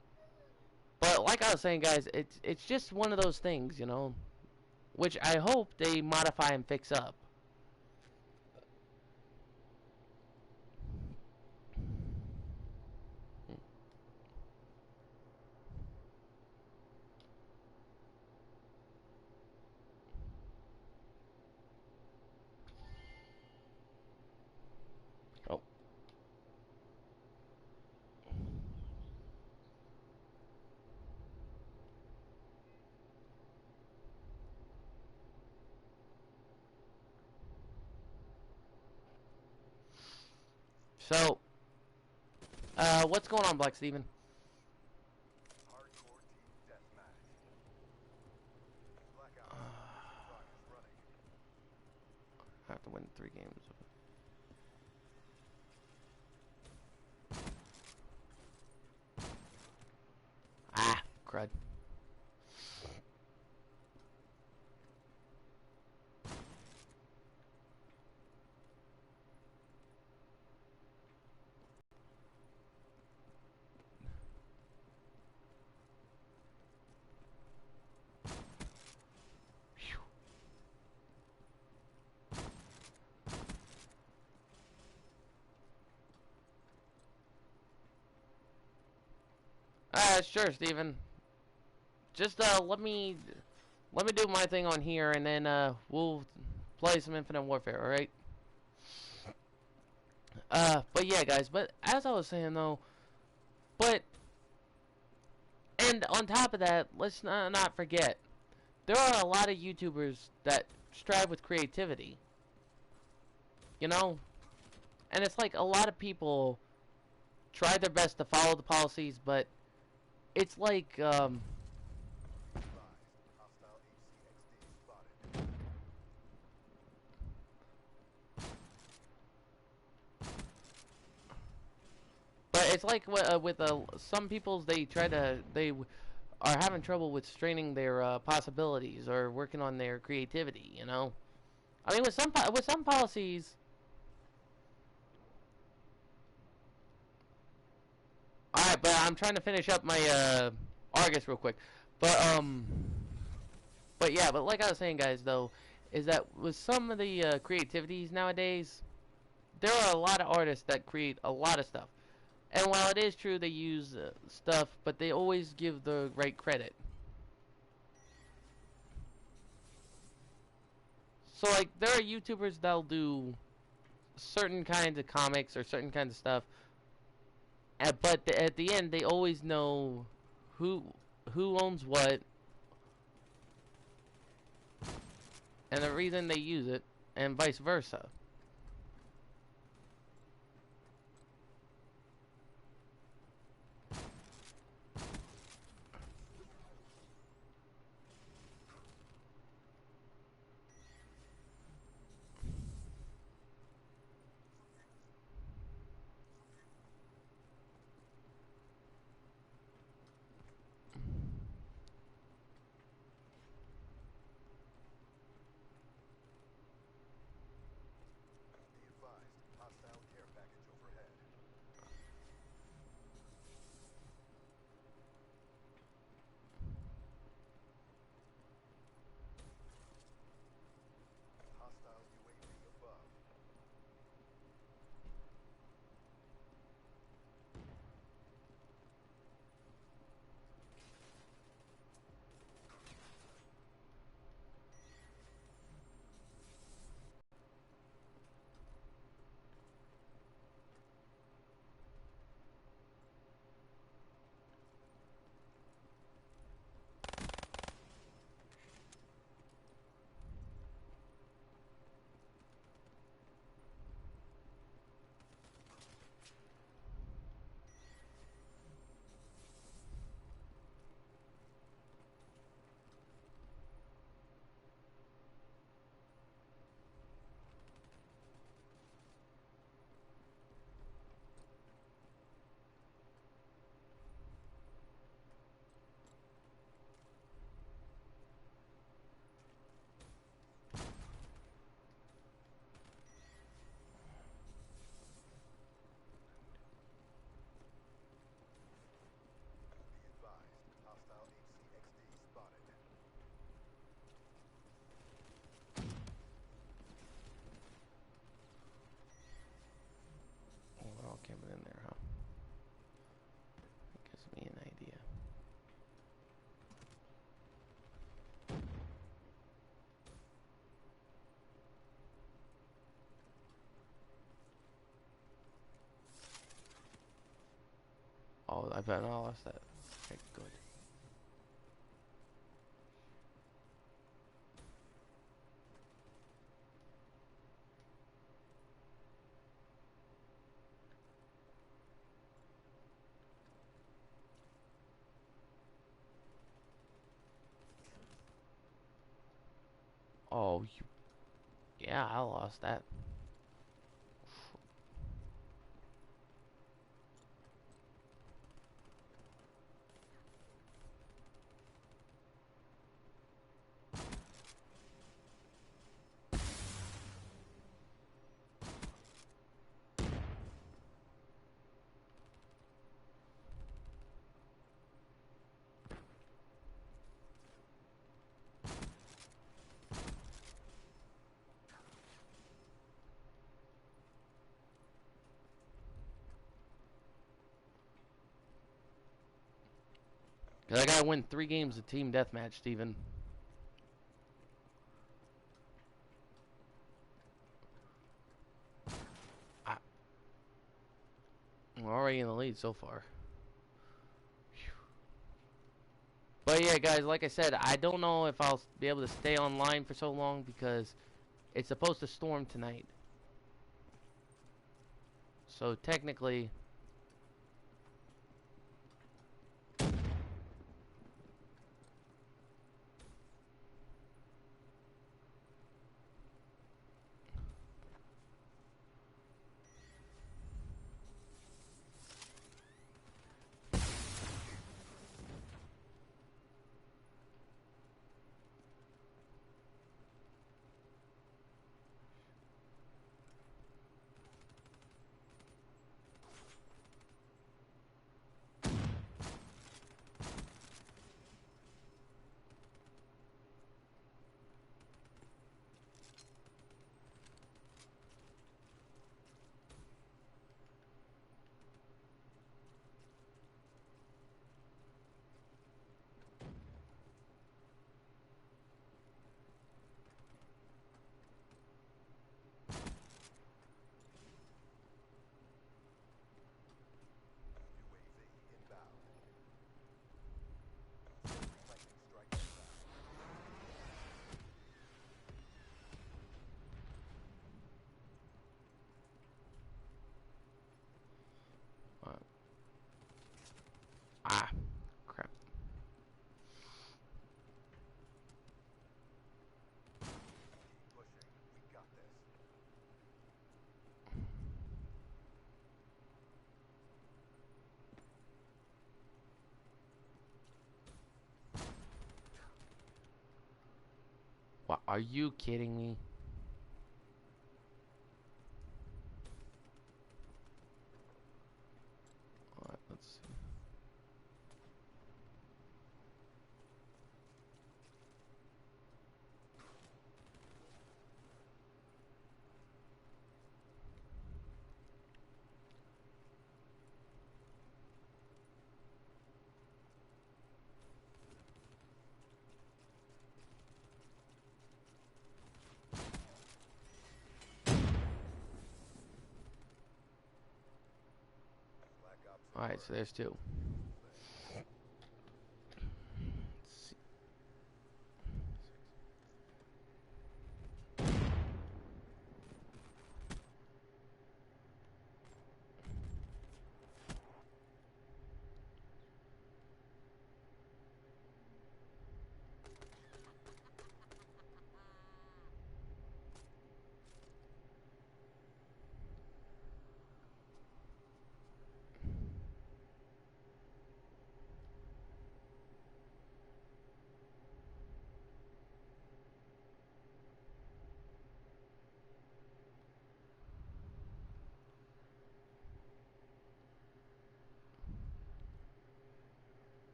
but like I was saying, guys, it's just one of those things, you know, which I hope they modify and fix up. Oh. So, what's going on, Black Steven? Hardcore team deathmatch. Blackout. Clock is running. I have to win 3 games. Ah, crud. Sure, Steven. Just let me do my thing on here, and then we'll play some Infinite Warfare. All right. But yeah, guys. But as I was saying though, and on top of that, let's not forget, there are a lot of YouTubers that strive with creativity. You know, and it's like a lot of people try their best to follow the policies, but it's like Hostile HCXD spotted. but it's like with some people's they are having trouble with straining their possibilities or working on their creativity. You know, I mean with some policies. All right, but I'm trying to finish up my Argus real quick, but yeah, but like I was saying, guys, though, is that with some of the creativities nowadays, there are a lot of artists that create a lot of stuff. And while it is true they use stuff, but they always give the right credit. So like there are YouTubers that'll do certain kinds of comics or certain kinds of stuff, but at the end they always know who owns what and the reason they use it, and vice versa. Be advised, hostile care package overhead. Hostile UAV above. Be advised, hostile HCXD spotted. Oh, they're all camping in there, huh? That gives me an idea. Oh, I bet I lost that. Okay, good. Oh, you. Yeah, I lost that. Cause I gotta win 3 games of team deathmatch, Steven. I'm already in the lead so far. Phew. But yeah, guys, like I said, I don't know if I'll be able to stay online for so long because it's supposed to storm tonight. So technically, Are you kidding me? Alright, let's see. Black Ops Alright, so there's two.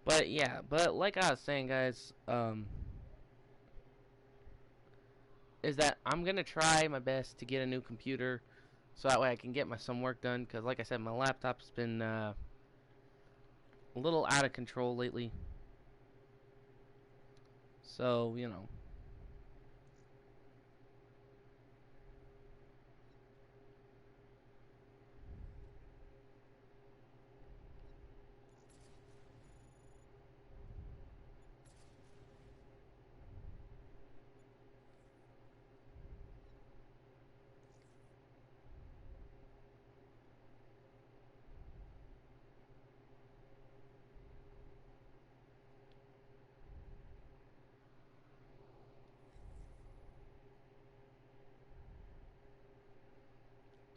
But yeah, but like I was saying, guys, is that I'm gonna try my best to get a new computer, so that way I can get some work done. Cause like I said, my laptop's been a little out of control lately. So you know.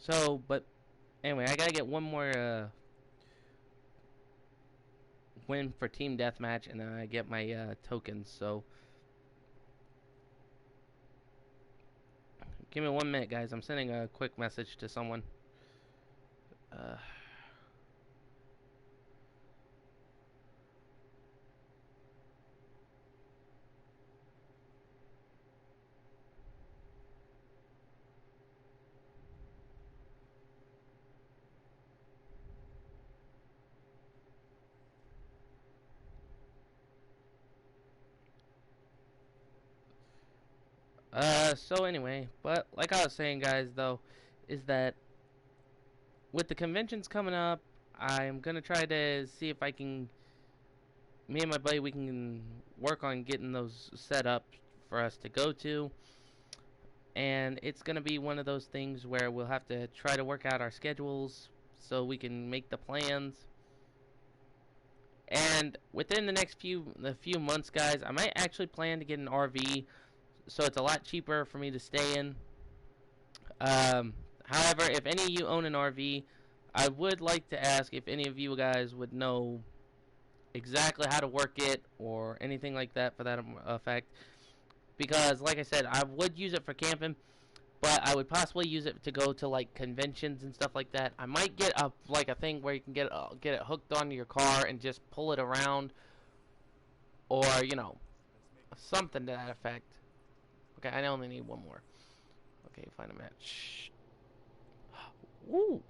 So, but anyway, I gotta get one more win for team deathmatch, and then I get my tokens. So, give me 1 minute, guys. I'm sending a quick message to someone. Uh, so anyway, but like I was saying, guys, though, is that with the conventions coming up, I'm gonna try to see if I can, me and my buddy, we can work on getting those set up for us to go to. And it's gonna be one of those things where we'll have to try to work out our schedules so we can make the plans. And within the few months, guys, I might actually plan to get an RV, so it's a lot cheaper for me to stay in. Um, However, if any of you own an RV, I would like to ask if any of you guys would know exactly how to work it or anything like that for that effect. Because, like I said, I would use it for camping, but I would possibly use it to go to like conventions and stuff like that. I might get a thing where you can get it hooked onto your car and just pull it around, or something to that effect. Okay, I only need one more. Okay, find a match. Woo,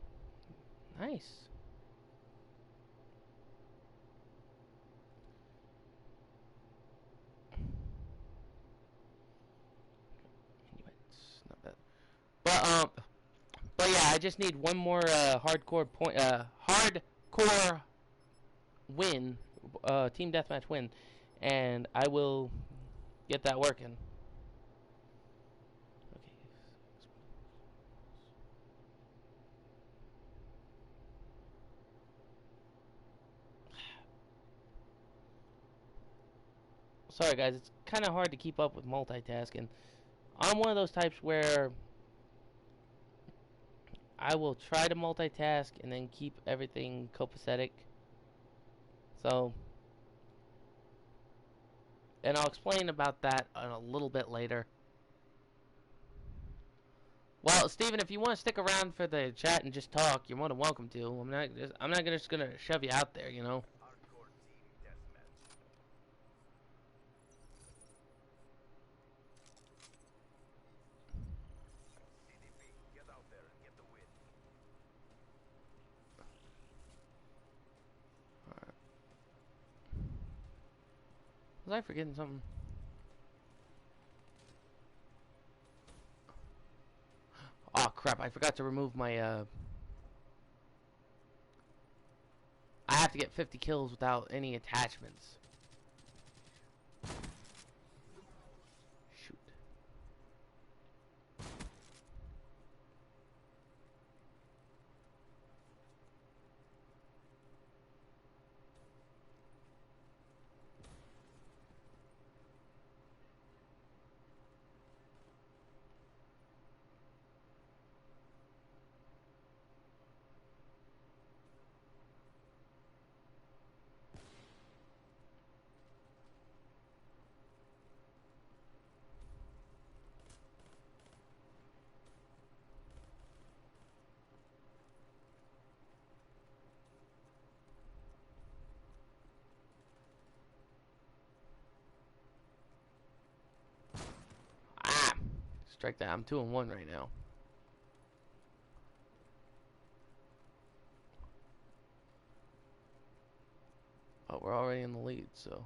nice. It's not bad. But yeah, I just need one more hardcore win, team deathmatch win, and I will get that working. Okay. Sorry guys, it's kind of hard to keep up with multitasking. I'm one of those types where I will try to multitask and then keep everything copacetic. So and I'll explain about that a little bit later. Well, Steven, if you want to stick around for the chat and just talk, you're more than welcome to. I'm not just gonna shove you out there, you know. Hardcore team deathmatch. CDP, get out there and get the win. Was I forgetting something? Oh crap! I forgot to remove my. I have to get 50 kills without any attachments. Shoot. Ah! Strike that. I'm 2-1 right now. Oh, we're already in the lead, so.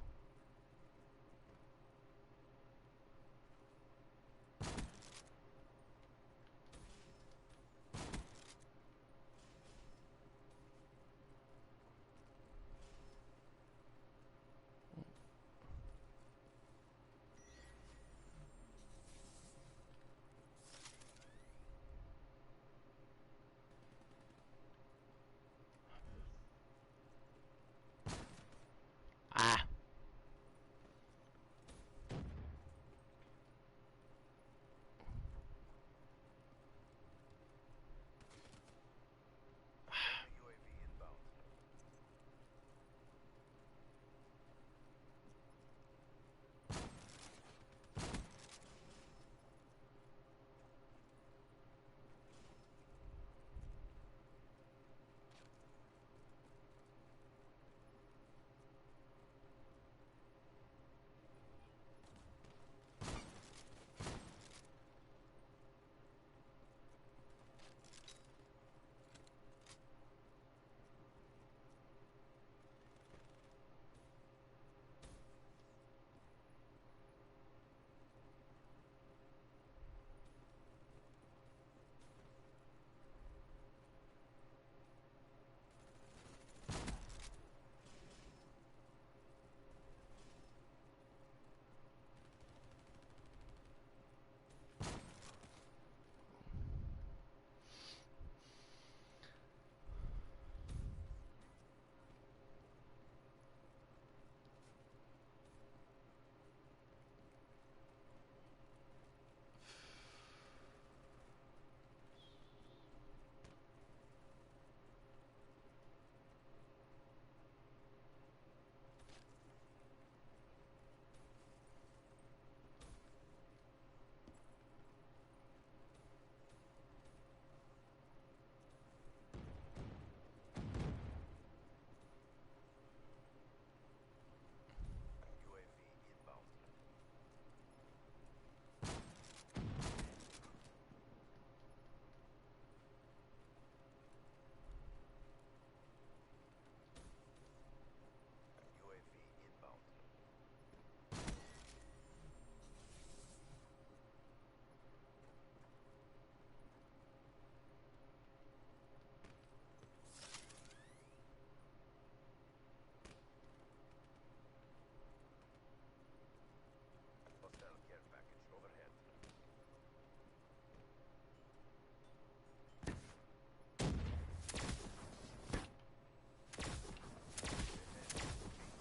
Ah! UAV inbound. UAV inbound. UAV inbound. Hostile care package overhead.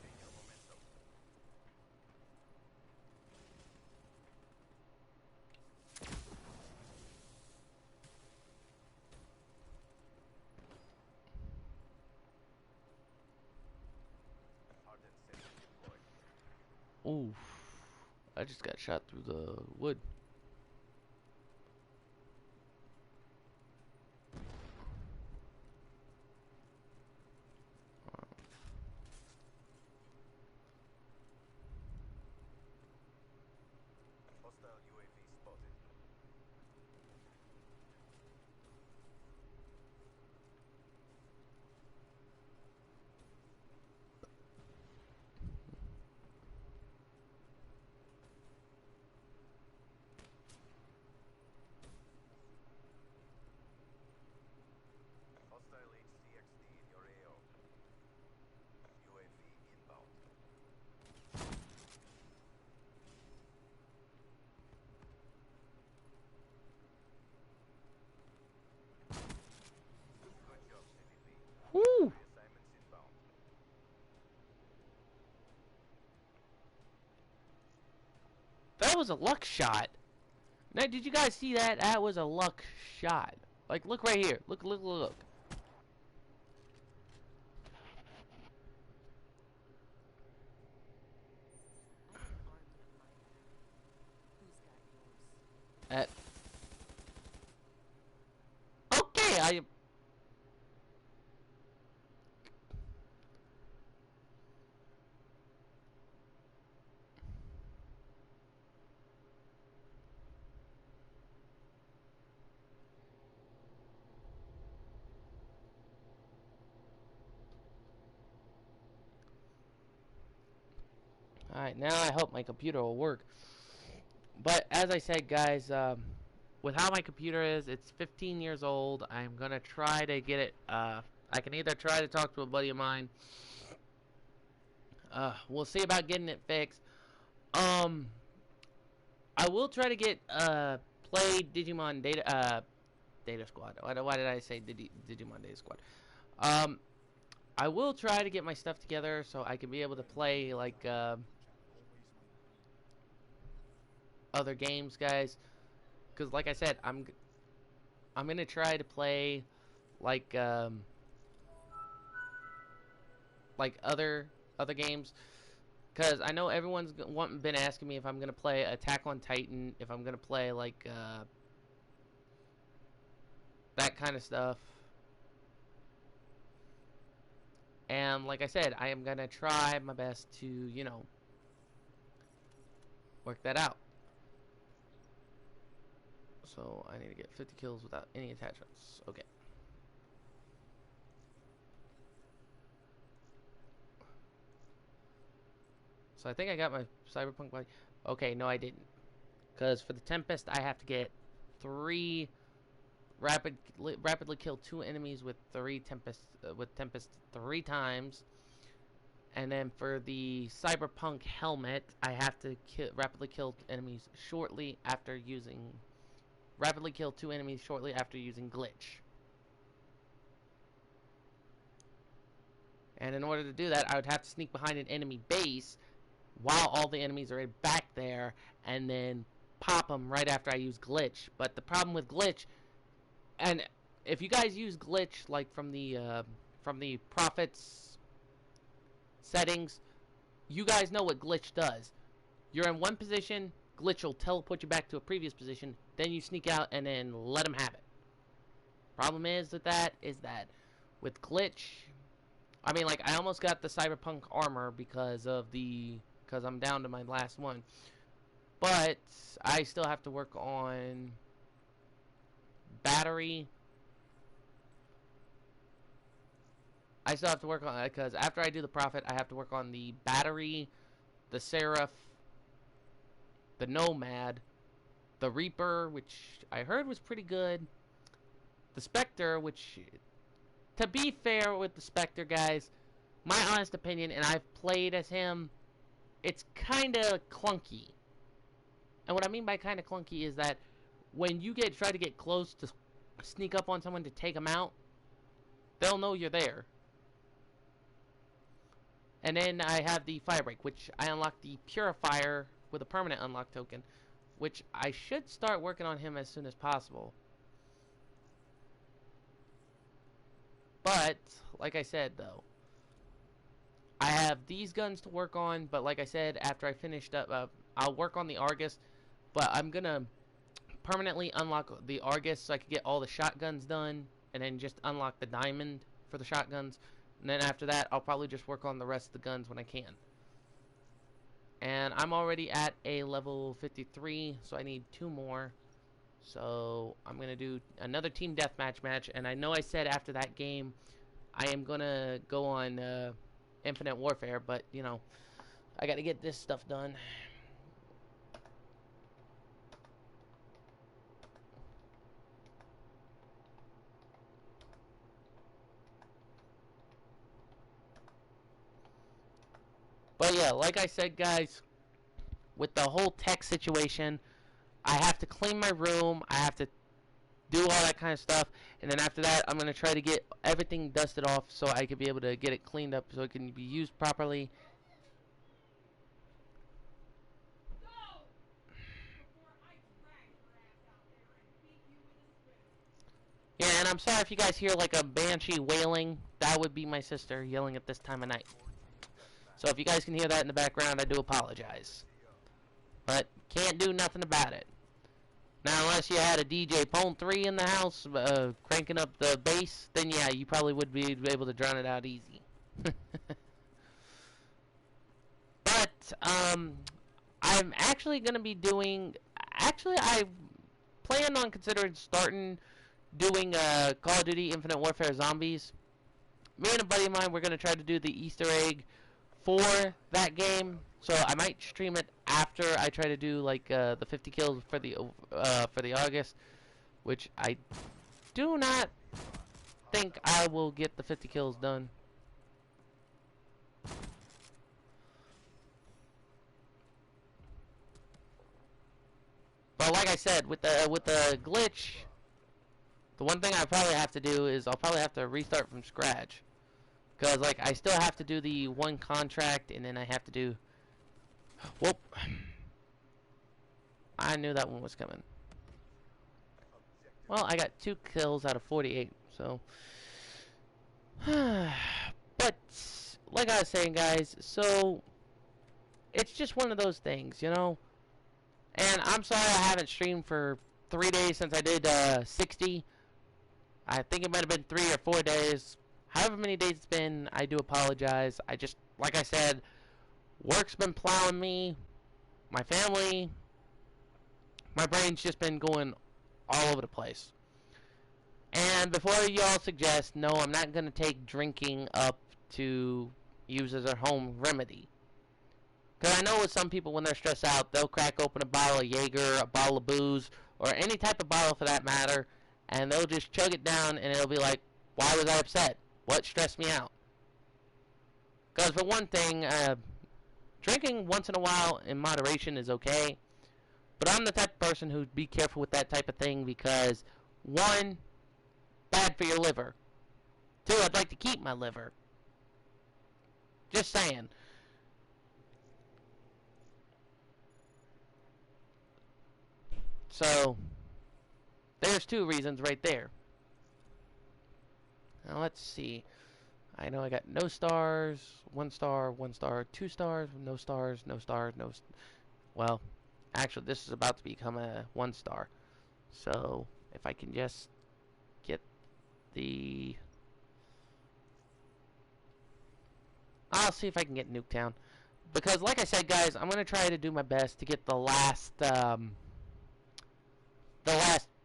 Maintain your momentum. Hardened safety deployed. Oof. I just got shot through the wood. Hostile UAV spotted. Hostile HCXD in your AO. UAV inbound. Good job, CVP. Woo! Assignments inbound. That was a luck shot. Now, did you guys see that? That was a luck shot. Like, look right here. Look, look, look. At okay, I. Alright, now I hope my computer will work. But as I said, guys, with how my computer is, it's 15 years old. I'm gonna try to get it. I can either try to talk to a buddy of mine. We'll see about getting it fixed. I will try to get play Digimon Data Squad. Why did I say Digimon Data Squad? I will try to get my stuff together so I can be able to play like other games, guys. Because like I said, I'm gonna try to play like other games. Because I know everyone's been asking me if I'm gonna play Attack on Titan, if I'm gonna play like that kind of stuff. And like I said, I am gonna try my best to, you know, work that out. So I need to get 50 kills without any attachments. Okay. So I think I got my Cyberpunk body. Okay, no I didn't. Because for the Tempest, I have to get 3 rapidly kill 2 enemies with 3 Tempest with Tempest 3 times. And then for the Cyberpunk helmet, I have to rapidly kill enemies shortly after using rapidly kill 2 enemies shortly after using glitch. And in order to do that, I would have to sneak behind an enemy base while all the enemies are back there, and then pop them right after I use glitch. But the problem with glitch, and if you guys use glitch like from the Prophet's settings, you guys know what glitch does. You're in one position, glitch will teleport you back to a previous position, then you sneak out and then let them have it. Problem is with that with glitch, I mean, like, I almost got the Cyberpunk armor because I'm down to my last one. But I still have to work on battery. I still have to work on it because after I do the Prophet, I have to work on the battery, the Seraph, the Nomad, the Reaper, which I heard was pretty good, the Spectre, which, to be fair with the Spectre, guys, my honest opinion, and I've played as him, it's kind of clunky. And what I mean by kind of clunky is that when you try to get close to sneak up on someone to take them out, they'll know you're there. And then I have the Firebreak, which I unlocked the Purifier with a permanent unlock token, which I should start working on him as soon as possible. But, like I said, though, I have these guns to work on, but like I said, after I finished up, I'll work on the Argus, but I'm gonna permanently unlock the Argus so I can get all the shotguns done, and then just unlock the diamond for the shotguns. And then after that, I'll probably just work on the rest of the guns when I can. And I'm already at a level 53, so I need 2 more. So I'm going to do another team deathmatch match. And I know I said after that game, I am going to go on Infinite Warfare. But, you know, I got to get this stuff done. But yeah, like I said, guys, with the whole tech situation, I have to clean my room. I have to do all that kind of stuff. And then after that, I'm going to try to get everything dusted off so I can be able to get it cleaned up so it can be used properly. Yeah, and I'm sorry if you guys hear like a banshee wailing. That would be my sister yelling at this time of night. So if you guys can hear that in the background, I do apologize. But can't do nothing about it. Now, unless you had a DJ Pone 3 in the house cranking up the bass, then yeah, you probably would be able to drown it out easy. But, I'm actually going to be doing... Actually, I plan on considering starting doing Call of Duty Infinite Warfare Zombies. Me and a buddy of mine, we're going to try to do the Easter egg for that game. So I might stream it after I try to do like the 50 kills for the August, which I do not think I will get the 50 kills done. But like I said, with the glitch, the one thing I probably have to do is I'll probably have to restart from scratch, because like I still have to do the one contract, and then I have to do. Whoop! I knew that one was coming. Well, I got 2 kills out of 48, so. But like I was saying, guys, so it's just one of those things, you know. And I'm sorry I haven't streamed for 3 days since I did 60. I think it might have been 3 or 4 days. However many days it's been, I do apologize. I just, like I said, work's been plowing me, my family, my brain's just been going all over the place. And before y'all suggest, no, I'm not going to take drinking up to use as a home remedy. Because I know with some people, when they're stressed out, they'll crack open a bottle of Jaeger, a bottle of booze, or any type of bottle for that matter, and they'll just chug it down, and it'll be like, why was I upset? What stressed me out? Because for one thing, drinking once in a while in moderation is okay, but I'm the type of person who'd be careful with that type of thing because, 1, bad for your liver. 2, I'd like to keep my liver. Just saying. So, there's 2 reasons right there. Now let's see. I know I got no stars, 1 star, 1 star, 2 stars, no stars, no stars, no. Well, actually, this is about to become a 1 star. So, if I can just get the. I'll see if I can get Nuketown. Because, like I said, guys, I'm going to try to do my best to get the last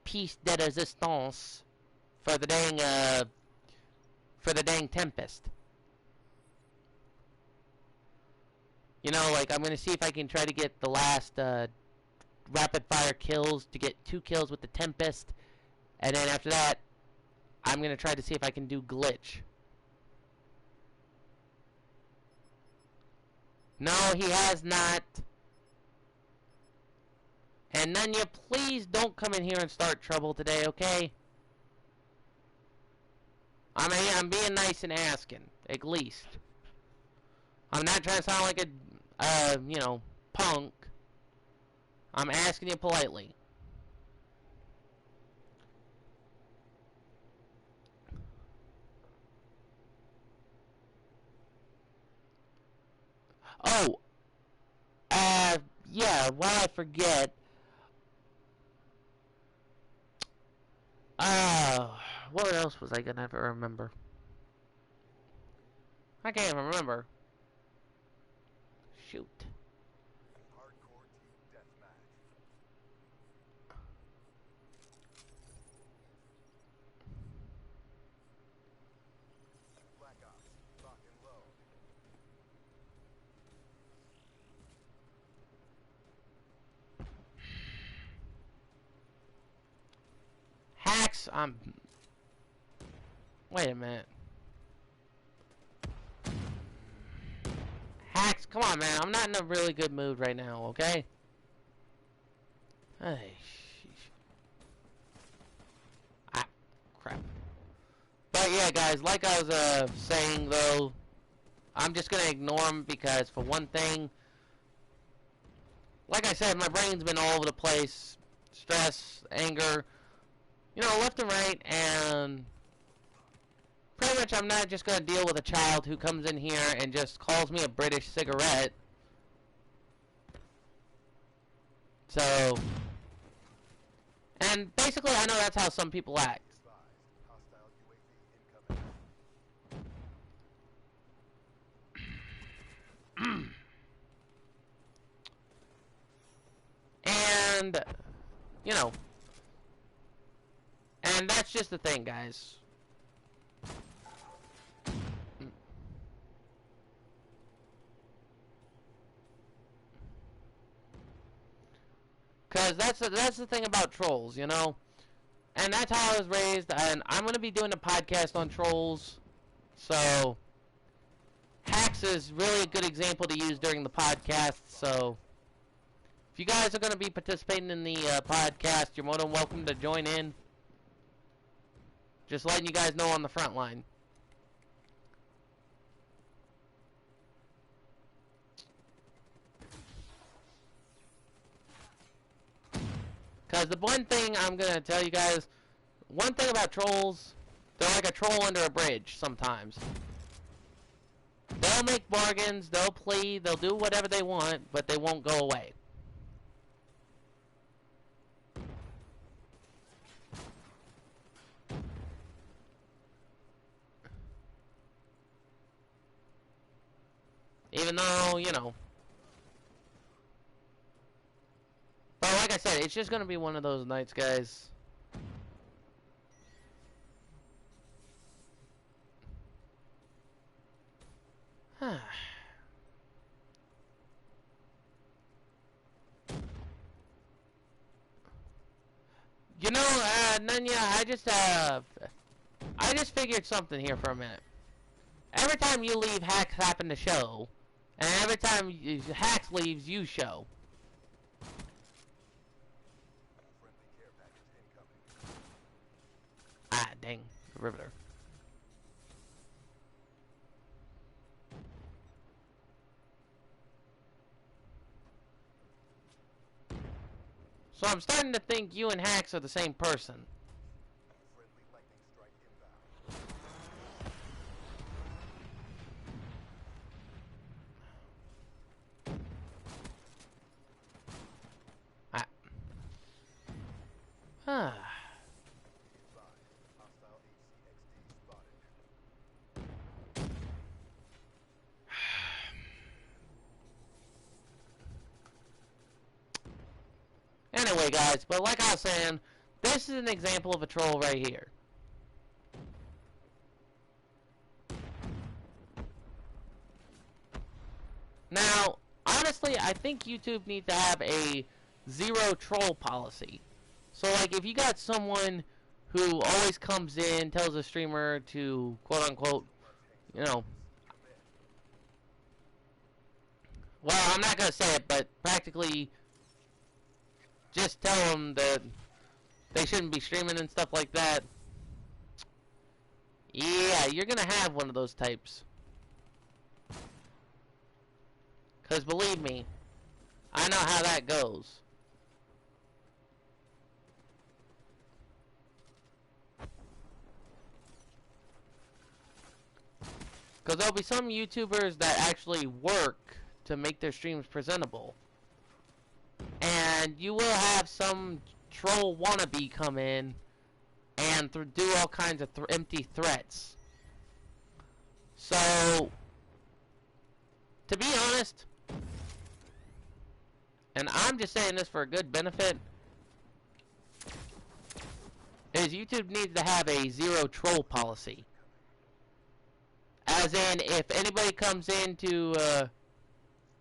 piece de resistance for the dang Tempest. You know, like, I'm going to see if I can try to get the last rapid fire kills to get 2 kills with the Tempest. And then after that, I'm going to try to see if I can do glitch. No, he has not. And none of you, please don't come in here and start trouble today, okay? I mean, I'm being nice and asking, at least. I'm not trying to sound like a, you know, punk. I'm asking you politely. Oh, yeah, while I forget, what else was I gonna ever remember? I can't even remember. Shoot. Hardcore team deathmatch. Black Ops, lock and load. Hacks, wait a minute. Hacks, come on, man. I'm not in a really good mood right now, okay? Hey, sheesh. Ah, crap. But yeah, guys, like I was saying, though, I'm just going to ignore them because, for one thing, like I said, my brain's been all over the place. Stress, anger, you know, left and right, and pretty much I'm not just going to deal with a child who comes in here and just calls me a British cigarette. So, and basically I know that's how some people act. Hostile UAV incoming. And, you know, and that's just the thing, guys. Because that's the thing about trolls, you know? And that's how I was raised, and I'm going to be doing a podcast on trolls. So, Hacks is really a good example to use during the podcast, so if you guys are going to be participating in the podcast, you're more than welcome to join in. Just letting you guys know on the front line. Because the one thing I'm going to tell you guys, one thing about trolls, they're like a troll under a bridge sometimes. They'll make bargains, they'll plead, they'll do whatever they want, but they won't go away. Even though, you know. But like I said, it's just going to be one of those nights, guys. You know, Nunya, I just figured something here for a minute. Every time you leave, Hacks happen to show. And every time Hacks leaves, you show. Friendly care package incoming. Ah, dang. Riveter. So I'm starting to think you and Hacks are the same person. Friendly lightning strike inbound. Ah. Be advised, hostile HCXD spotted. Anyway, guys, but like I was saying, this is an example of a troll right here. Now, honestly, I think YouTube needs to have a zero troll policy. So, like, if you got someone who always comes in, tells a streamer to, quote-unquote, you know, well, I'm not going to say it, but practically just tell them that they shouldn't be streaming and stuff like that. Yeah, you're going to have one of those types. Because believe me, I know how that goes. Because there'll be some YouTubers that actually work to make their streams presentable. and you will have some troll wannabe come in and do all kinds of empty threats. So, to be honest, and I'm just saying this for a good benefit, is YouTube needs to have a zero troll policy. As in, if anybody comes into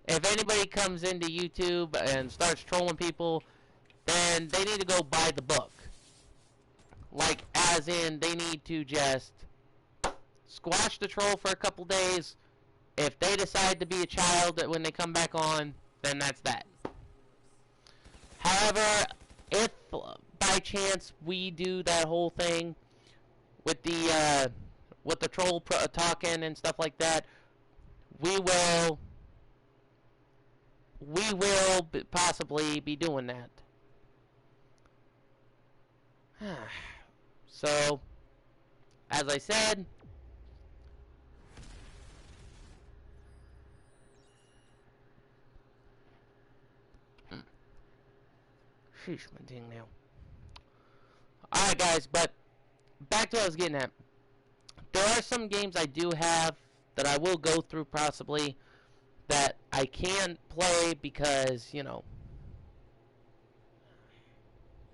YouTube and starts trolling people, then they need to go by the book. Like, as in, they need to just squash the troll for a couple days. If they decide to be a child when they come back on, then that's that. However, if by chance we do that whole thing with the troll talking and stuff like that, we will possibly be doing that. So, as I said, sheesh, my ding now. Alright guys, but back to what I was getting at. There are some games I do have that I will go through possibly that I can play because, you know.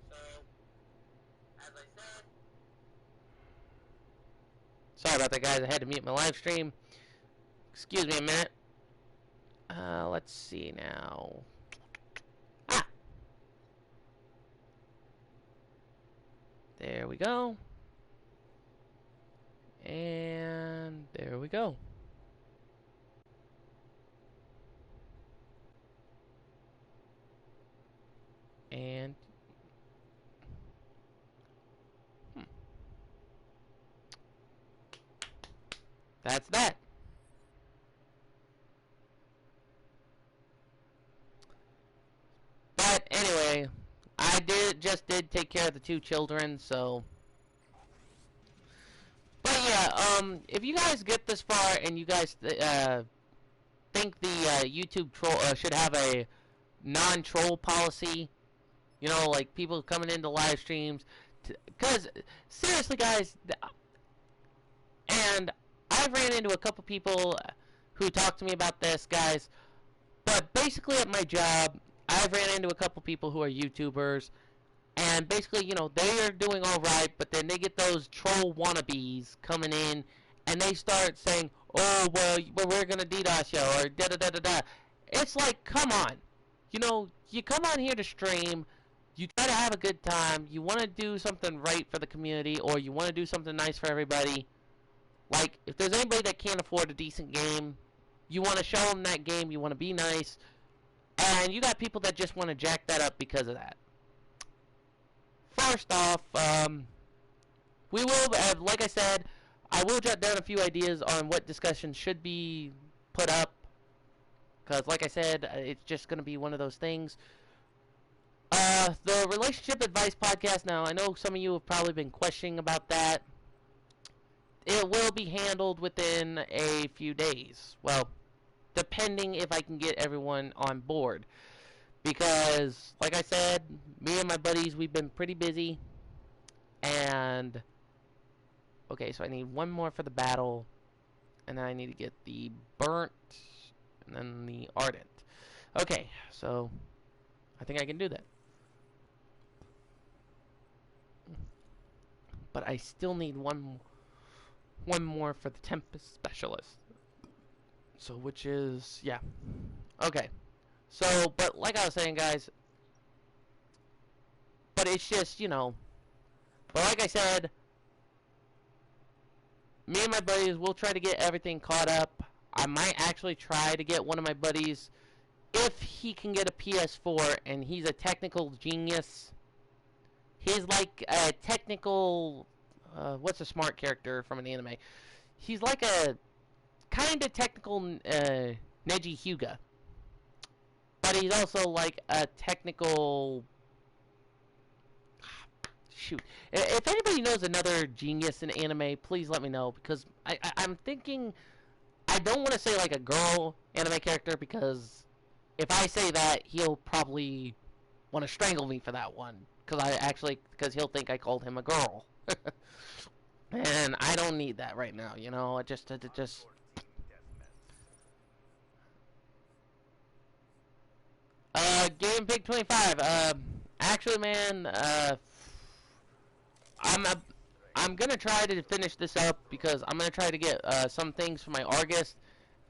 So, as I said, sorry about that, guys. I had to mute my live stream. Excuse me a minute. Let's see now. There we go. And there we go. And that's that. But anyway, I did take care of the 2 children, so. But yeah, if you guys get this far and you guys think the YouTube troll should have a non-troll policy, you know, like people coming into live streams, because seriously, guys, and I've ran into a couple people who talked to me about this, guys. But basically, at my job, I've ran into a couple people who are YouTubers, and basically, you know, they are doing all right, but then they get those troll wannabes coming in, and they start saying, "Oh, well, we're gonna DDoS you," or da da da da da. It's like, come on, you know, you come on here to stream, you try to have a good time, you want to do something right for the community, or you want to do something nice for everybody. Like, if there's anybody that can't afford a decent game, you want to show them that game, you want to be nice, and you got people that just want to jack that up because of that. First off, we will, like I said, I will jot down a few ideas on what discussions should be put up, because like I said, it's just going to be one of those things. The Relationship Advice Podcast, now I know some of you have probably been questioning about that. It will be handled within a few days. Well, depending if I can get everyone on board. Because, like I said, me and my buddies, we've been pretty busy. And, okay, so I need one more for the battle. And then I need to get the burnt. And then the ardent. Okay, so I think I can do that. But I still need one more for the Tempest Specialist. So, which is, yeah. Okay. So, but like I was saying, guys, but it's just, you know, but like I said, me and my buddies will try to get everything caught up. I might actually try to get one of my buddies, if he can get a PS4, and he's a technical genius. He's like a technical, what's a smart character from an anime? He's like a kind of technical Neji Hyuga. But he's also like a technical... Shoot. If anybody knows another genius in anime, please let me know. Because I'm thinking... I don't want to say like a girl anime character, because if I say that, he'll probably want to strangle me for that one. Because he'll think I called him a girl. And I don't need that right now, you know. It just. Game Pig 25. Actually, man, I'm a, I'm gonna try to finish this up because I'm gonna try to get some things for my Argus,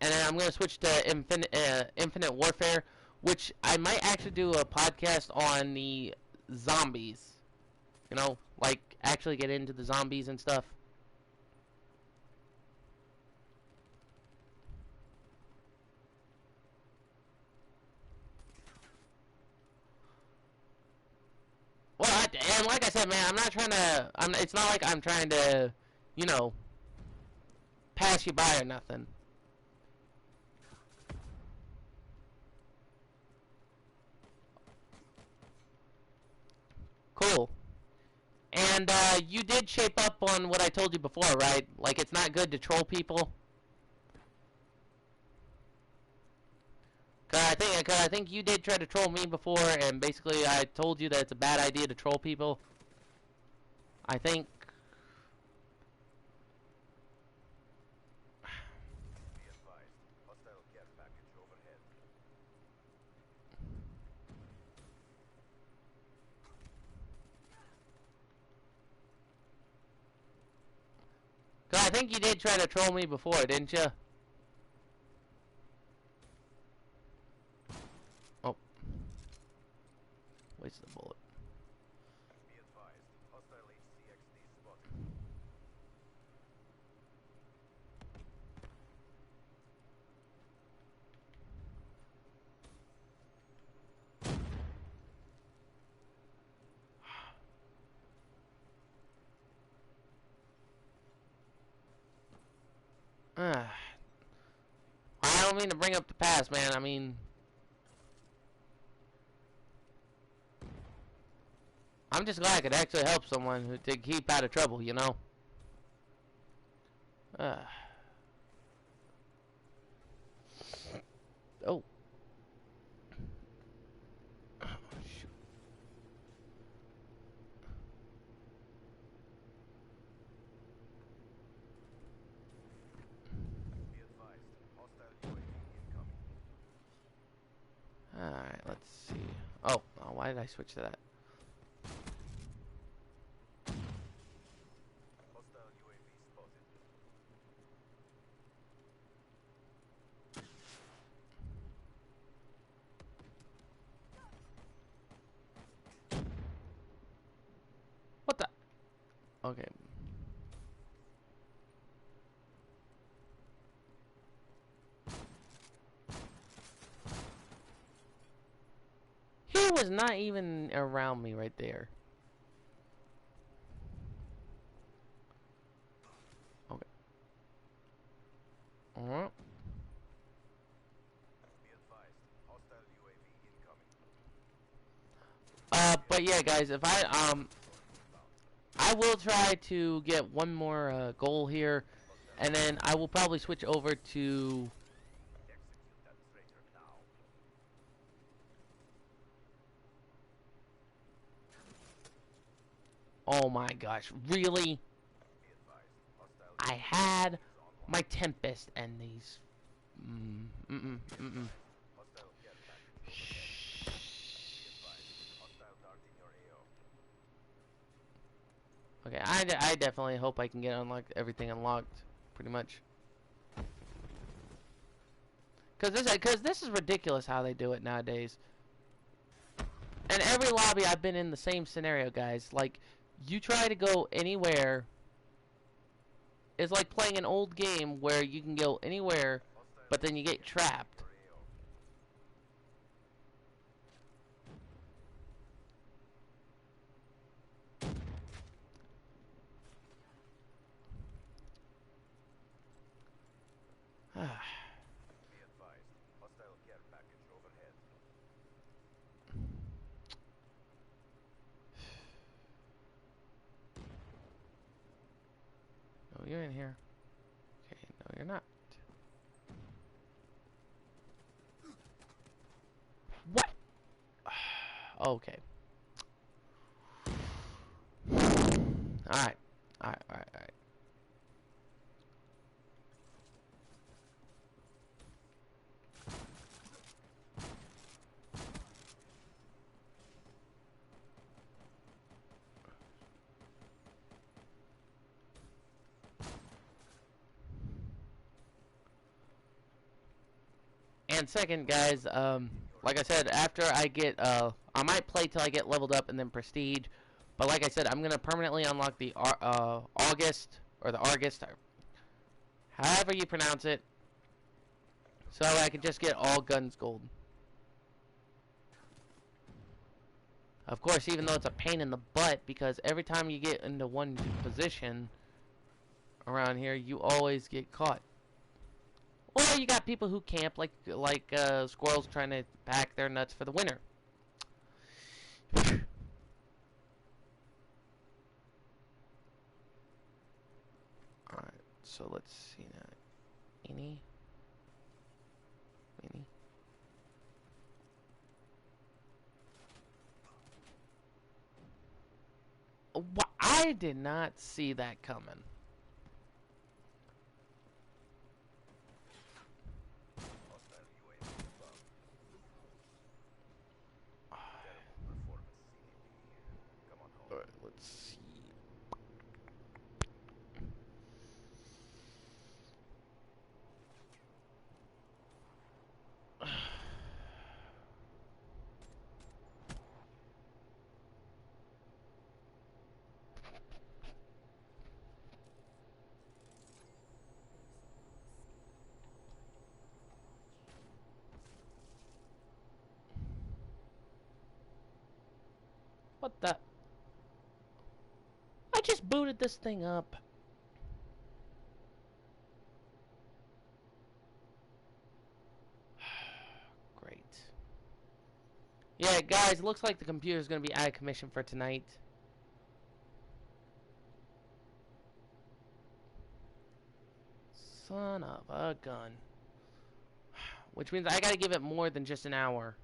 and then I'm gonna switch to Infinite Warfare, which I might actually do a podcast on the zombies. You know, like actually get into the zombies and stuff. Well, and like I said, man, I'm not trying to. It's not like I'm trying to, you know, pass you by or nothing. Cool. And you did shape up on what I told you before, right? Like it's not good to troll people. Cause I think you did try to troll me before, and basically I told you that it's a bad idea to troll people. I think. Be advised. Hostile care package overhead. Cause I think you did try to troll me before, didn't you? Oh. Wasted a bullet. Be advised. Hostile HCXD spotted. I don't mean to bring up the past, man. I mean, I'm just glad I could actually help someone to keep out of trouble, you know? Oh. Shoot. Be advised. Hostile UAV incoming. Alright, let's see. Oh, why did I switch to that? Hostile UAV spotted. What the? Okay. He was not even around me right there. Okay. Alright. Be advised. Hostile UAV incoming. But yeah, guys, if I will try to get one more goal here, and then I will probably switch over to. Execute that traitor now. Oh my gosh, really? Be advised. Hostile I UAV had is online. my Tempest and these. Hostile care package overhead. Be advised. Hostile dart in your AO. Okay, I definitely hope I can get everything unlocked, pretty much. Cause this is ridiculous how they do it nowadays. And every lobby I've been in the same scenario, guys. Like, you try to go anywhere. It's like playing an old game where you can go anywhere, but then you get trapped. Be advised. Hostile care package overhead. No, you're in here. Okay, no, you're not. What? Okay. Alright. Alright. And second, guys, like I said, after I get, I might play till I get leveled up and then prestige. But like I said, I'm gonna permanently unlock the August or the Argist, however you pronounce it, so I can just get all guns gold. Of course, even though it's a pain in the butt, because every time you get into one position around here, you always get caught. Or you got people who camp like squirrels trying to pack their nuts for the winter. Alright, so let's see now. Any? I did not see that coming. Hostile UAV above. Terrible performance, CDP. Come on home. Alright, let's see. What the? I just booted this thing up. Great. Yeah, guys, it looks like the computer's gonna be out of commission for tonight. Son of a gun. Which means I gotta give it more than just an hour.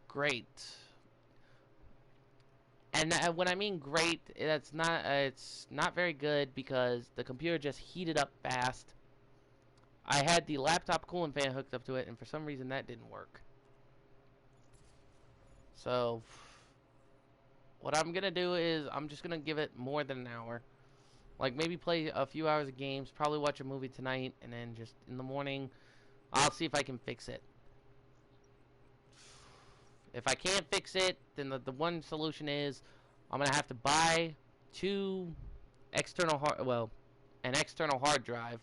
Great. And when I mean great, it's not very good because the computer just heated up fast. I had the laptop cooling fan hooked up to it, and for some reason that didn't work. So, what I'm gonna do is I'm just gonna give it more than an hour. Like maybe play a few hours of games, probably watch a movie tonight, and then just in the morning, I'll see if I can fix it. If I can't fix it, then the one solution is I'm gonna have to buy an external hard drive,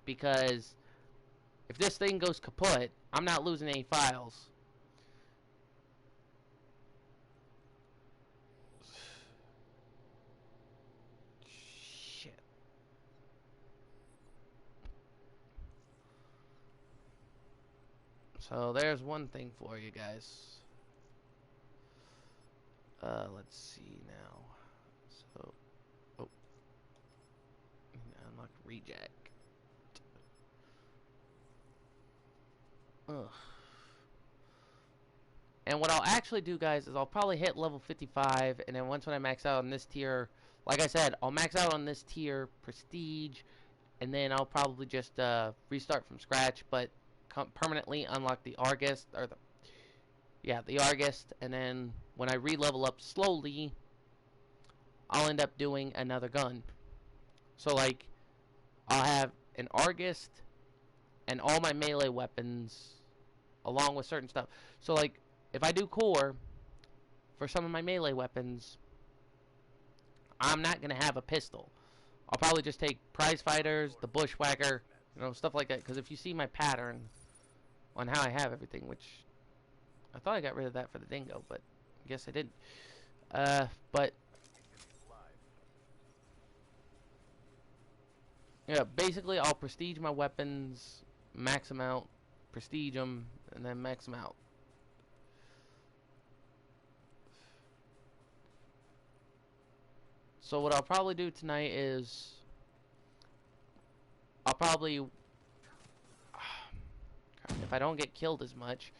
because if this thing goes kaput, I'm not losing any files. Shit. So there's one thing for you guys. Let's see now. So, oh, unlock rejack. Ugh. And what I'll actually do, guys, is I'll probably hit level 55, and then once when I max out on this tier, like I said, I'll max out on this tier, prestige, and then I'll probably just restart from scratch, but permanently unlock the Argist, or the Argist, and then when I re-level up slowly, I'll end up doing another gun. So, like, I'll have an Argist and all my melee weapons along with certain stuff. So, like, if I do core for some of my melee weapons, I'm not going to have a pistol. I'll probably just take prize fighters, the bushwhacker, stuff like that. Because if you see my pattern on how I have everything, which I thought I got rid of that for the dingo, but I guess I didn't. But yeah, basically I'll prestige my weapons, max them out, prestige them, and then max them out. So what I'll probably do tonight is I'll probably, if I don't get killed as much,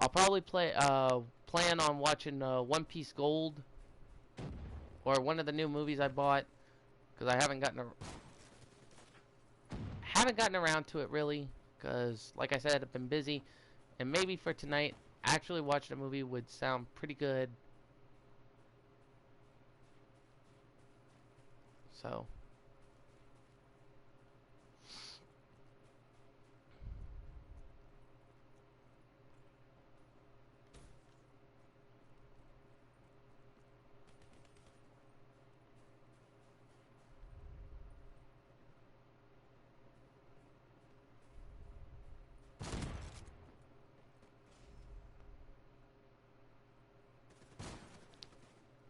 I'll probably plan on watching One Piece Gold or one of the new movies I bought because I haven't gotten around to it really because, like I said, I've been busy, and maybe for tonight, actually watching a movie would sound pretty good. So.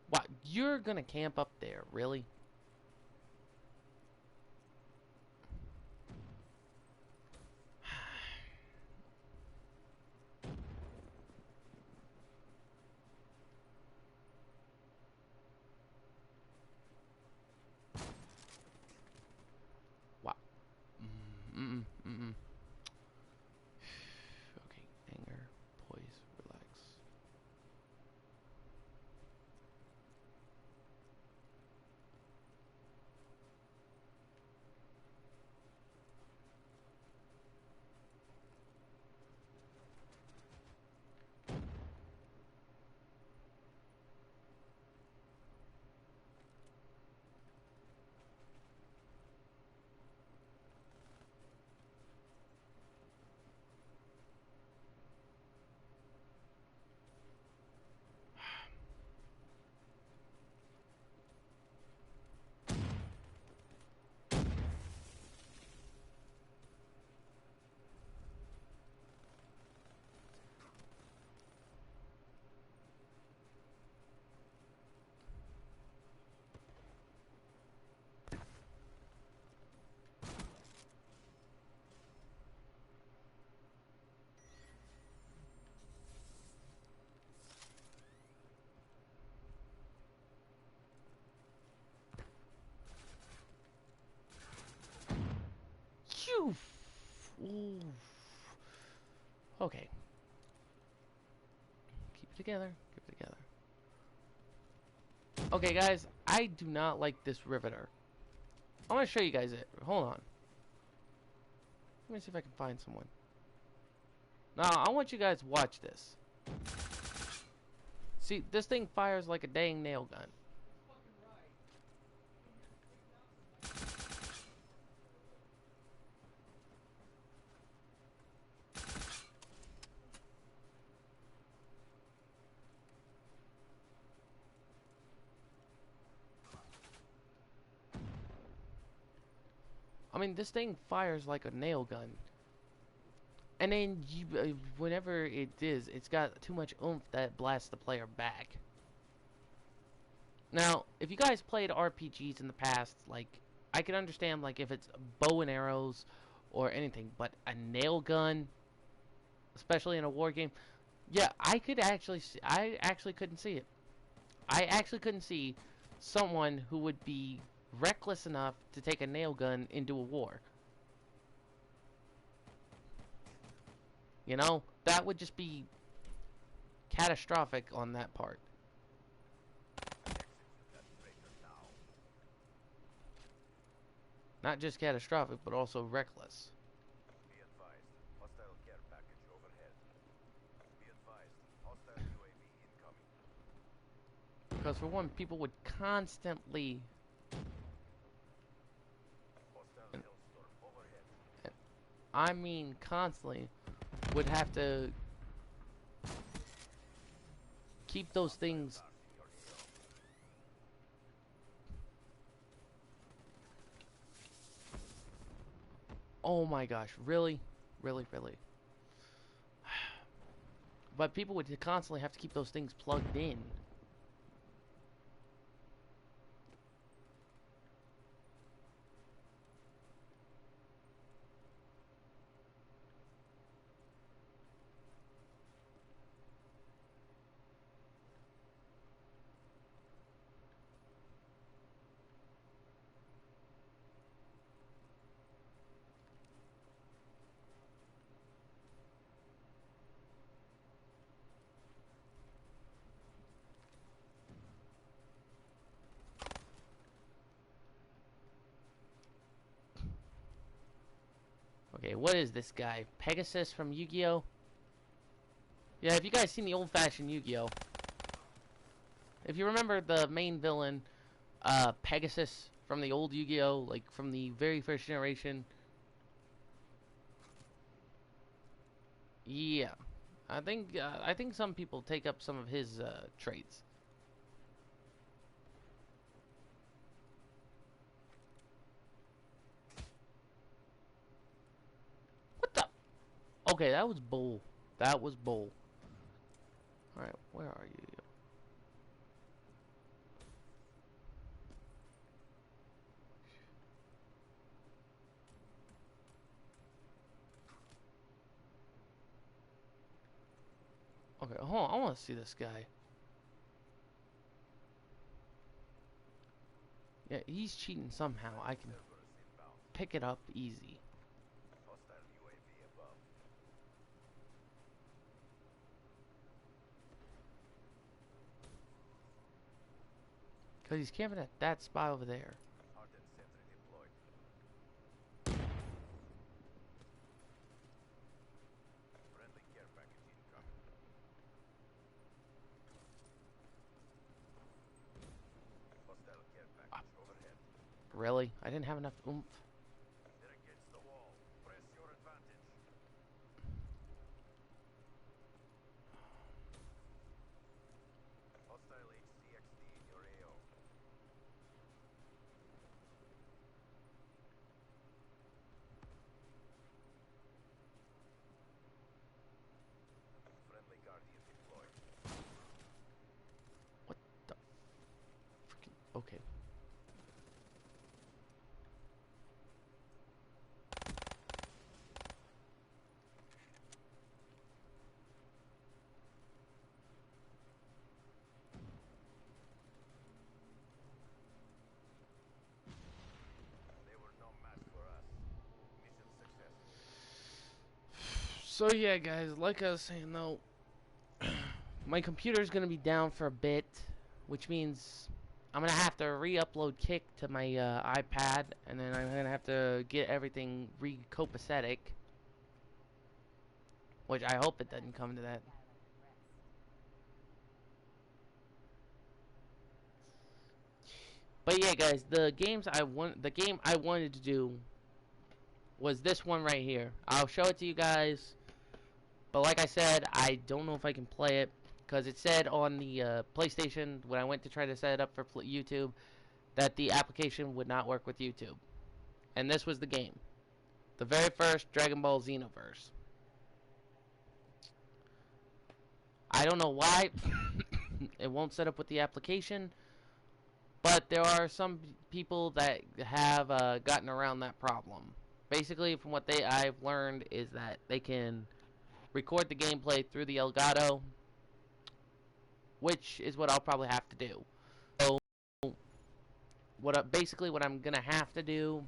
What? You're gonna camp up there, really? Wow. Mm-mm. Okay, anger, poise, relax. Phew. Ooh. Okay. Keep it together. Keep it together. Okay, guys, I do not like this riveter. I want to show you guys it. Hold on. Let me see if I can find someone. Now, I want you guys to watch this. See, this thing fires like a dang nail gun. I mean, this thing fires like a nail gun. And then, whenever it is, it's got too much oomph that blasts the player back. Now, if you guys played RPGs in the past, like, I can understand, like, if it's bow and arrows or anything, but a nail gun, especially in a war game, yeah, I actually couldn't see it. I actually couldn't see someone who would be reckless enough to take a nail gun into a war. You know, that would just be catastrophic on that part. Not just catastrophic, but also reckless. Be advised, hostile care package overhead. Be advised, hostile UAV incoming. Because for one, people would constantly, Hostile Hellstorm overhead. I mean constantly, would have to keep those things. Oh my gosh, really? Really, really? But people would constantly have to keep those things plugged in. Okay, what is this guy? Pegasus from Yu-Gi-Oh? Yeah, have you guys seen the old-fashioned Yu-Gi-Oh? If you remember the main villain, Pegasus from the old Yu-Gi-Oh, like from the very first generation. Yeah, I think some people take up some of his traits. What the? Okay, that was bull. That was bull. All right, where are you? Okay, hold on. I want to see this guy. Yeah, he's cheating somehow. I can pick it up easy. Hostile UAV above. Because he's camping at that spot over there. Hardened sentry deployed. Friendly care package incoming. Hostile care package overhead. Really? I didn't have enough oomph. They're against the wall. Press your advantage. Hostile HCXD in your AO. Friendly Guardian deployed. What the freaking... Okay. They were no match for us. Mission successful. So yeah, guys, like I was saying though, my computer's gonna be down for a bit, which means I'm gonna have to re-upload Kick to my iPad, and then I'm gonna have to get everything re-copacetic, which I hope it doesn't come to that. But yeah, guys, the game I wanted to do was this one right here. I'll show it to you guys, but like I said, I don't know if I can play it because it said on the PlayStation when I went to try to set it up for YouTube that the application would not work with YouTube. And this was the game. The very first Dragon Ball Xenoverse. I don't know why it won't set up with the application, but there are some people that have gotten around that problem. Basically, from what I've learned is that they can record the gameplay through the Elgato, which is what I'll probably have to do. So, basically what I'm gonna have to do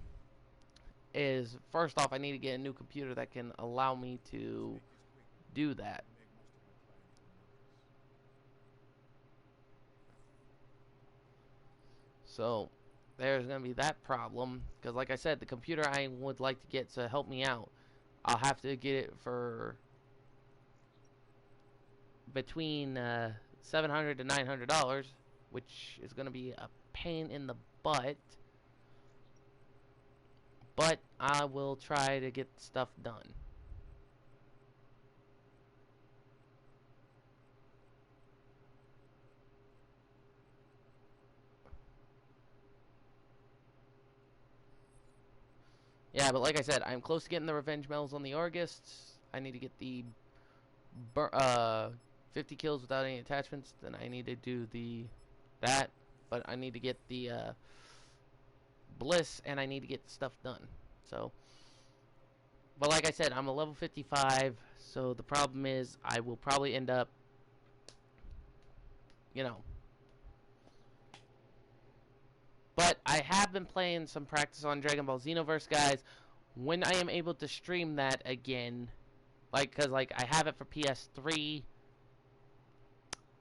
is, first off, I need to get a new computer that can allow me to do that. So there's going to be that problem, because like I said, the computer I would like to get to help me out, I'll have to get it for between $700 to $900, which is going to be a pain in the butt, but I will try to get stuff done. Yeah, but like I said, I'm close to getting the revenge medals on the August. I need to get the 50 kills without any attachments. Then I need to do that, but I need to get the Bliss, and I need to get stuff done. So, but like I said, I'm a level 55, so the problem is I will probably end up, you know. But I have been playing some practice on Dragon Ball Xenoverse, guys. When I am able to stream that again, because I have it for PS3,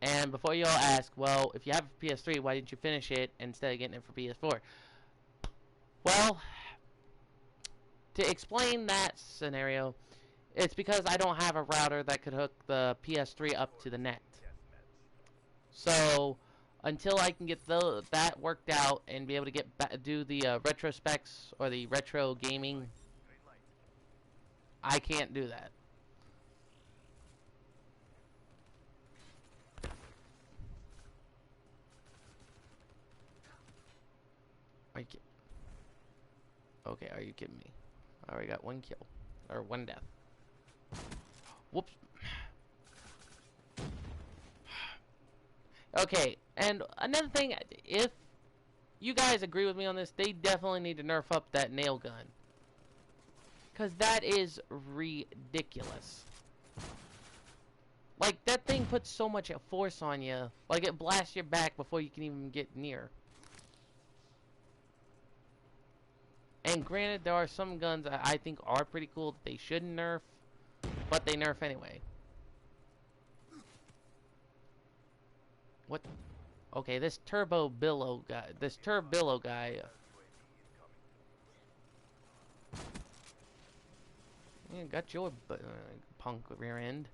and before you all ask, well, if you have it for PS3, why didn't you finish it instead of getting it for PS4? Well, to explain that scenario, it's because I don't have a router that could hook the PS3 up to the net. So until I can get that worked out and be able to do the retro specs or the retro gaming, I can't do that. Okay, are you kidding me? I already got 1 kill. Or 1 death. Whoops. Okay, and another thing, if you guys agree with me on this, they definitely need to nerf up that nail gun. Because that is ridiculous. Like, that thing puts so much force on you. Like, it blasts your back before you can even get near. And granted, there are some guns I think are pretty cool that they shouldn't nerf, but they nerf anyway. What? Okay, this Turbo Billow guy. Yeah, got your punk rear end.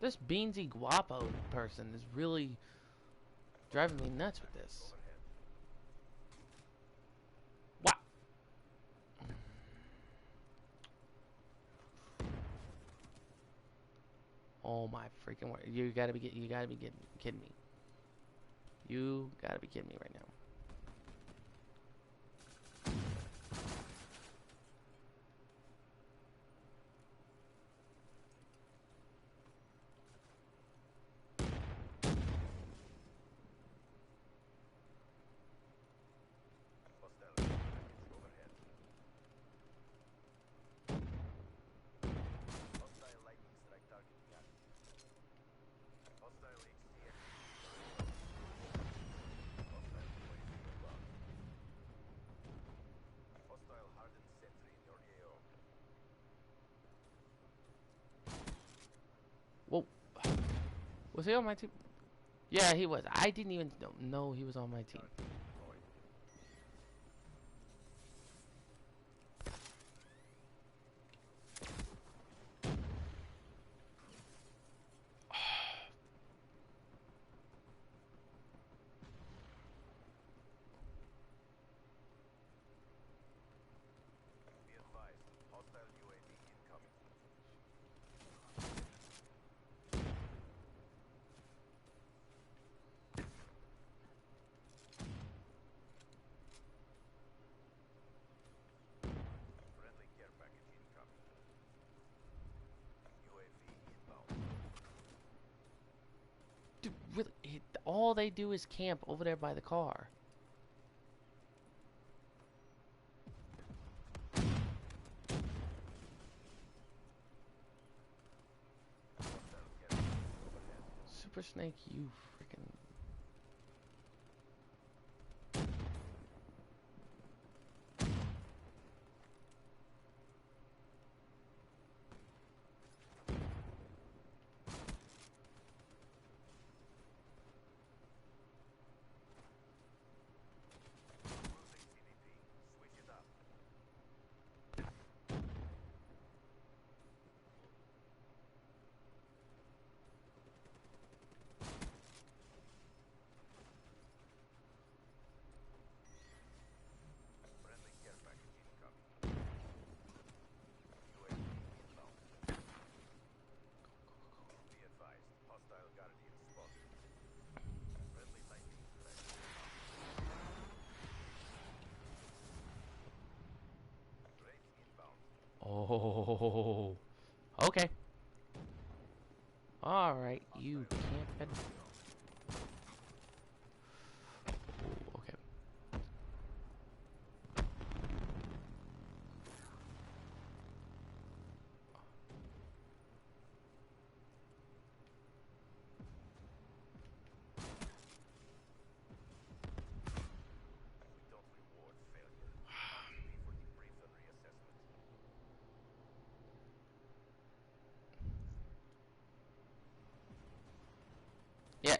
This Beansy Guapo person is really driving me nuts with this. What? Oh my freaking word! You gotta be kidding me. You gotta be kidding me right now. Whoa. Was he on my team? Yeah, he was. I didn't even know he was on my team. Dude, really, all they do is camp over there by the car. Super Snake, you freaking... Oh, okay. All right, you can't. Oh, okay.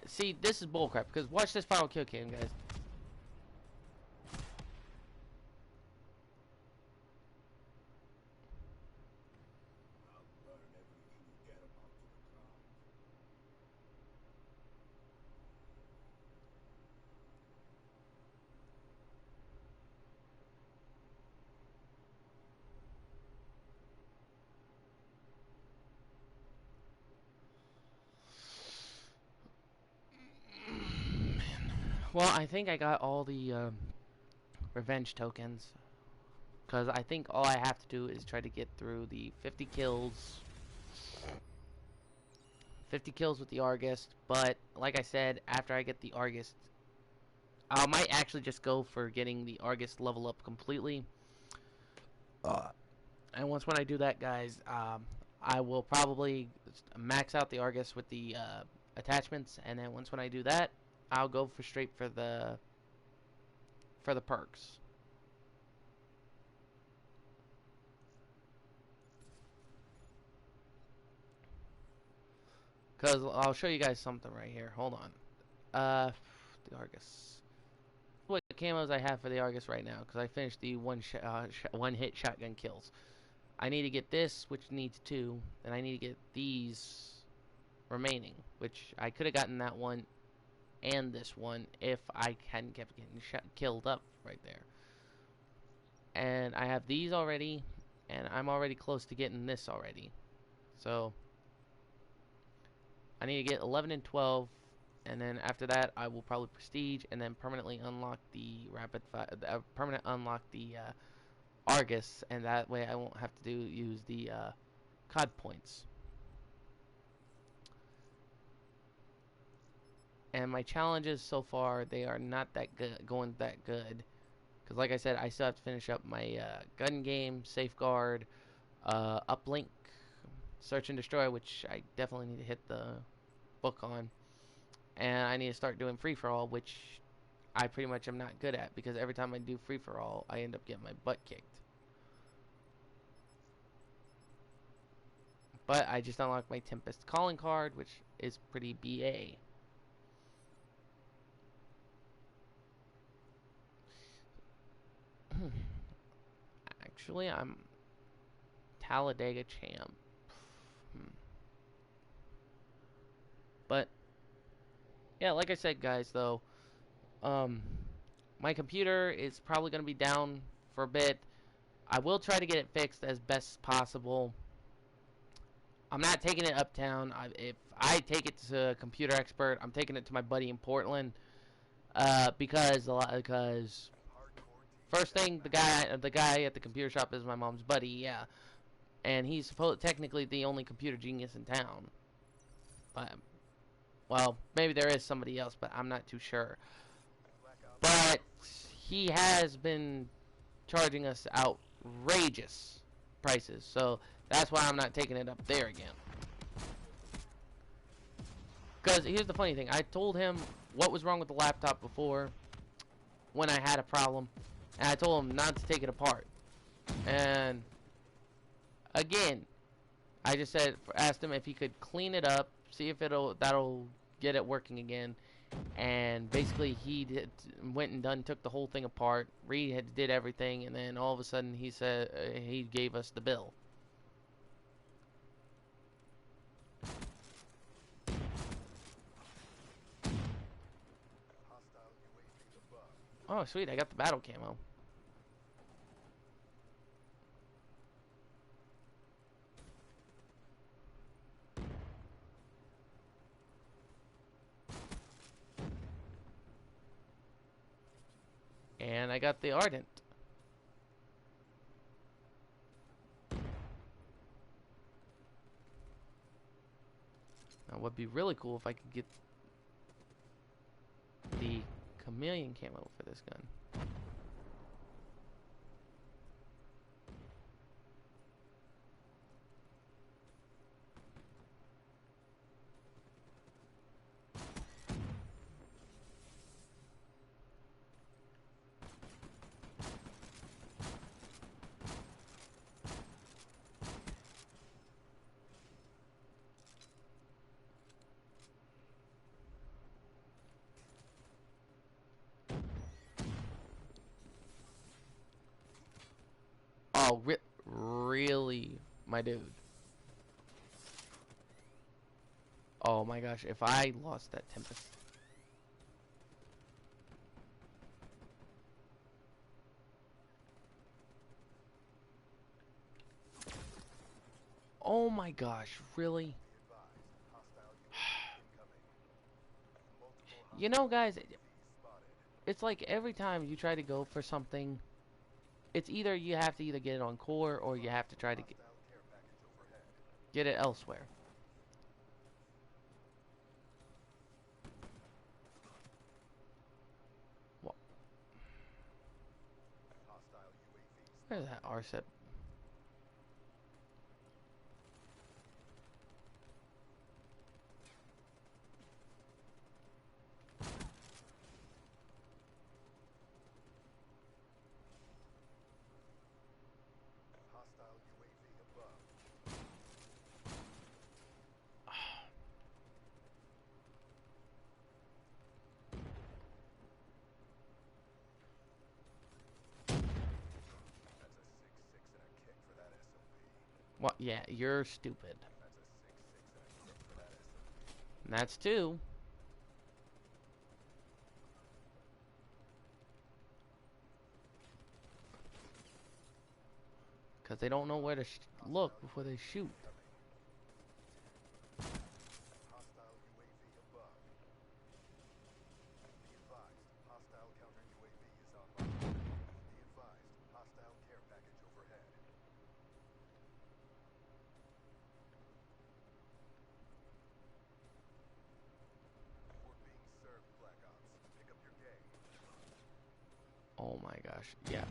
see, this is bullcrap. Because watch this final kill cam, guys. Well, I think I got all the revenge tokens. Because I think all I have to do is try to get through the 50 kills. 50 kills with the Argus. But, like I said, after I get the Argus, I might actually just go for getting the Argus level up completely. And when I do that, guys, I will probably max out the Argus with the attachments. And then when I do that, I'll go for straight for the perks. Because I'll show you guys something right here. Hold on. The Argus. What camos I have for the Argus right now? Because I finished the one hit shotgun kills. I need to get this, which needs 2. And I need to get these remaining, which I could have gotten that one and this one if I hadn't kept getting killed up right there. And I have these already, and I'm already close to getting this already. So I need to get 11 and 12, and then after that I will probably prestige and then permanently unlock the Argus, and that way I won't have to use the COD points. And my challenges so far, they are not that good, going that good, because like I said, I still have to finish up my gun game, safeguard, uplink, search and destroy, which I definitely need to hit the book on, and I need to start doing free for all, which I pretty much am not good at, because every time I do free for all, I end up getting my butt kicked. But I just unlocked my Tempest calling card, which is pretty BA. Actually, I'm Talladega champ. But yeah, like I said, guys, though, my computer is probably going to be down for a bit. I will try to get it fixed as best possible. I'm not taking it uptown. If I take it to a computer expert, I'm taking it to my buddy in Portland, because first thing, the guy at the computer shop is my mom's buddy, yeah, and he's technically the only computer genius in town. But, well, maybe there is somebody else, but I'm not too sure. But he has been charging us outrageous prices, so that's why I'm not taking it up there again. Because here's the funny thing, I told him what was wrong with the laptop before when I had a problem, and I told him not to take it apart. And again, I just asked him if he could clean it up, see if that'll get it working again. And basically he went and took the whole thing apart, did everything, and then all of a sudden he said he gave us the bill. Oh sweet, I got the battle camo. And I got the Ardent. Now, what would be really cool if I could get the Chameleon camo for this gun. Wow, really, my dude. Oh my gosh, if I lost that Tempest. Oh my gosh, really? You know, guys, it's like every time you try to go for something, it's either you have to either get it on core or you have to try to get it elsewhere. What? Where's that RCEP? What? Yeah, you're stupid. And that's two. Because they don't know where to look before they shoot. Oh my gosh, yeah.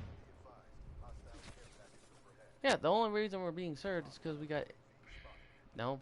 Yeah, the only reason we're being served is because we got... No.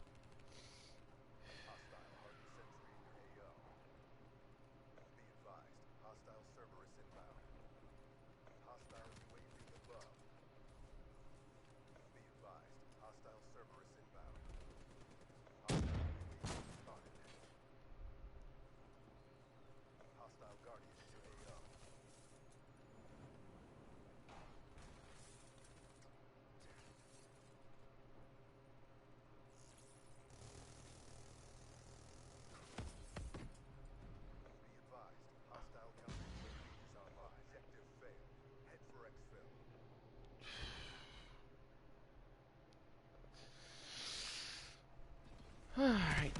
Alright.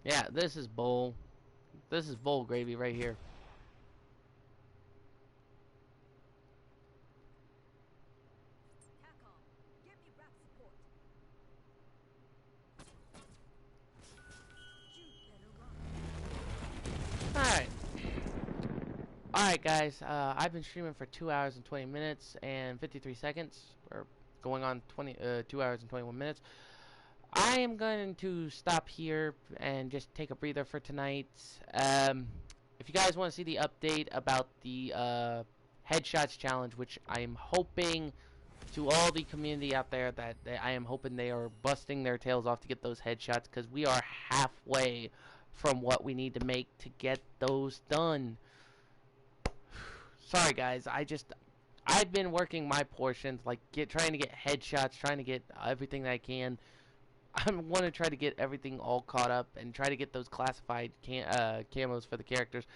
Yeah, this is bowl. This is bowl gravy right here. Alright. Alright guys, I've been streaming for 2 hours and 20 minutes and 53 seconds. Or going on 2 hours and 21 minutes. I am going to stop here and just take a breather for tonight. If you guys want to see the update about the headshots challenge, which I'm hoping to all the community out there that I am hoping they are busting their tails off to get those headshots, because we are halfway from what we need to make to get those done. Sorry guys, I've been working my portions, like trying to get headshots, trying to get everything that I can. I want to try to get everything all caught up and try to get those classified camos for the characters.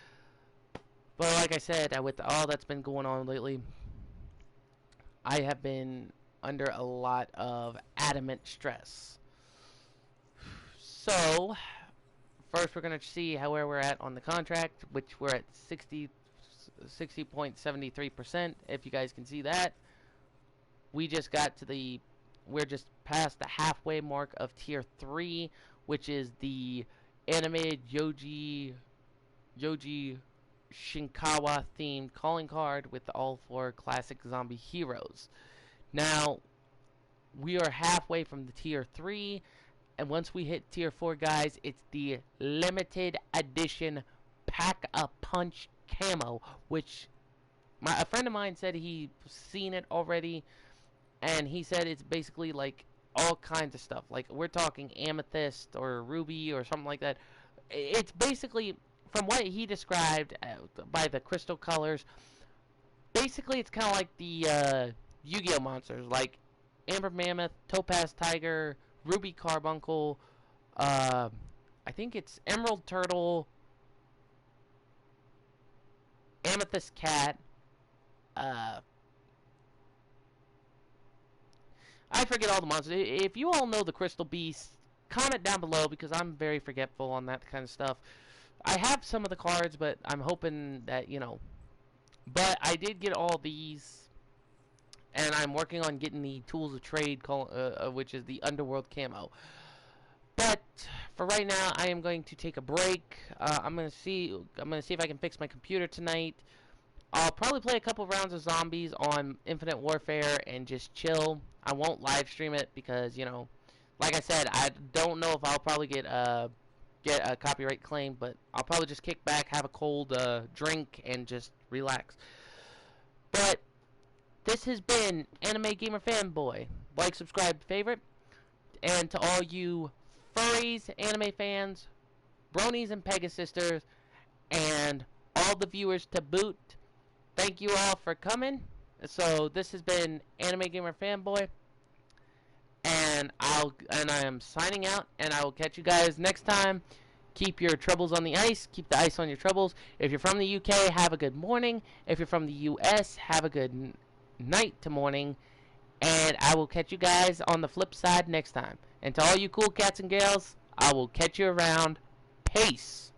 But like I said, with all that's been going on lately, I have been under a lot of adamant stress. So, first we're going to see where we're at on the contract, which we're at 60.73%, if you guys can see that. We just got to we're just past the halfway mark of tier 3, which is the animated Yoji Shinkawa themed calling card with all 4 classic zombie heroes. Now, we are halfway from the tier 3, and once we hit tier 4, guys, it's the limited edition Pack-a-Punch camo, which a friend of mine said he's seen it already, and he said it's basically like all kinds of stuff. Like, we're talking amethyst or ruby or something like that. It's basically, from what he described by the crystal colors, basically it's kind of like the Yu-Gi-Oh monsters, like Amber Mammoth, Topaz Tiger, Ruby Carbuncle. I think it's Emerald Turtle, Amethyst Cat. Uh, I forget all the monsters. If you all know the Crystal Beast, comment down below because I'm very forgetful on that kind of stuff. I have some of the cards, but I'm hoping that, you know. But I did get all these, and I'm working on getting the Tools of Trade, which is the Underworld Camo. But for right now, I am going to take a break. I'm gonna see if I can fix my computer tonight. I'll probably play a couple rounds of zombies on Infinite Warfare and just chill. I won't live stream it because, you know, like I said, I don't know if I'll probably get a copyright claim, but I'll probably just kick back, have a cold drink, and just relax. But this has been Anime Gamer Fanboy. Like, subscribe, favorite, and to all you furries, anime fans, bronies, and Pegasisters, and all the viewers to boot. Thank you all for coming. So this has been Anime Gamer Fanboy, and I am signing out, and I will catch you guys next time. Keep your troubles on the ice. Keep the ice on your troubles. If you're from the UK, have a good morning. If you're from the US, have a good night to morning. And I will catch you guys on the flip side next time. And to all you cool cats and gals, I will catch you around. Peace.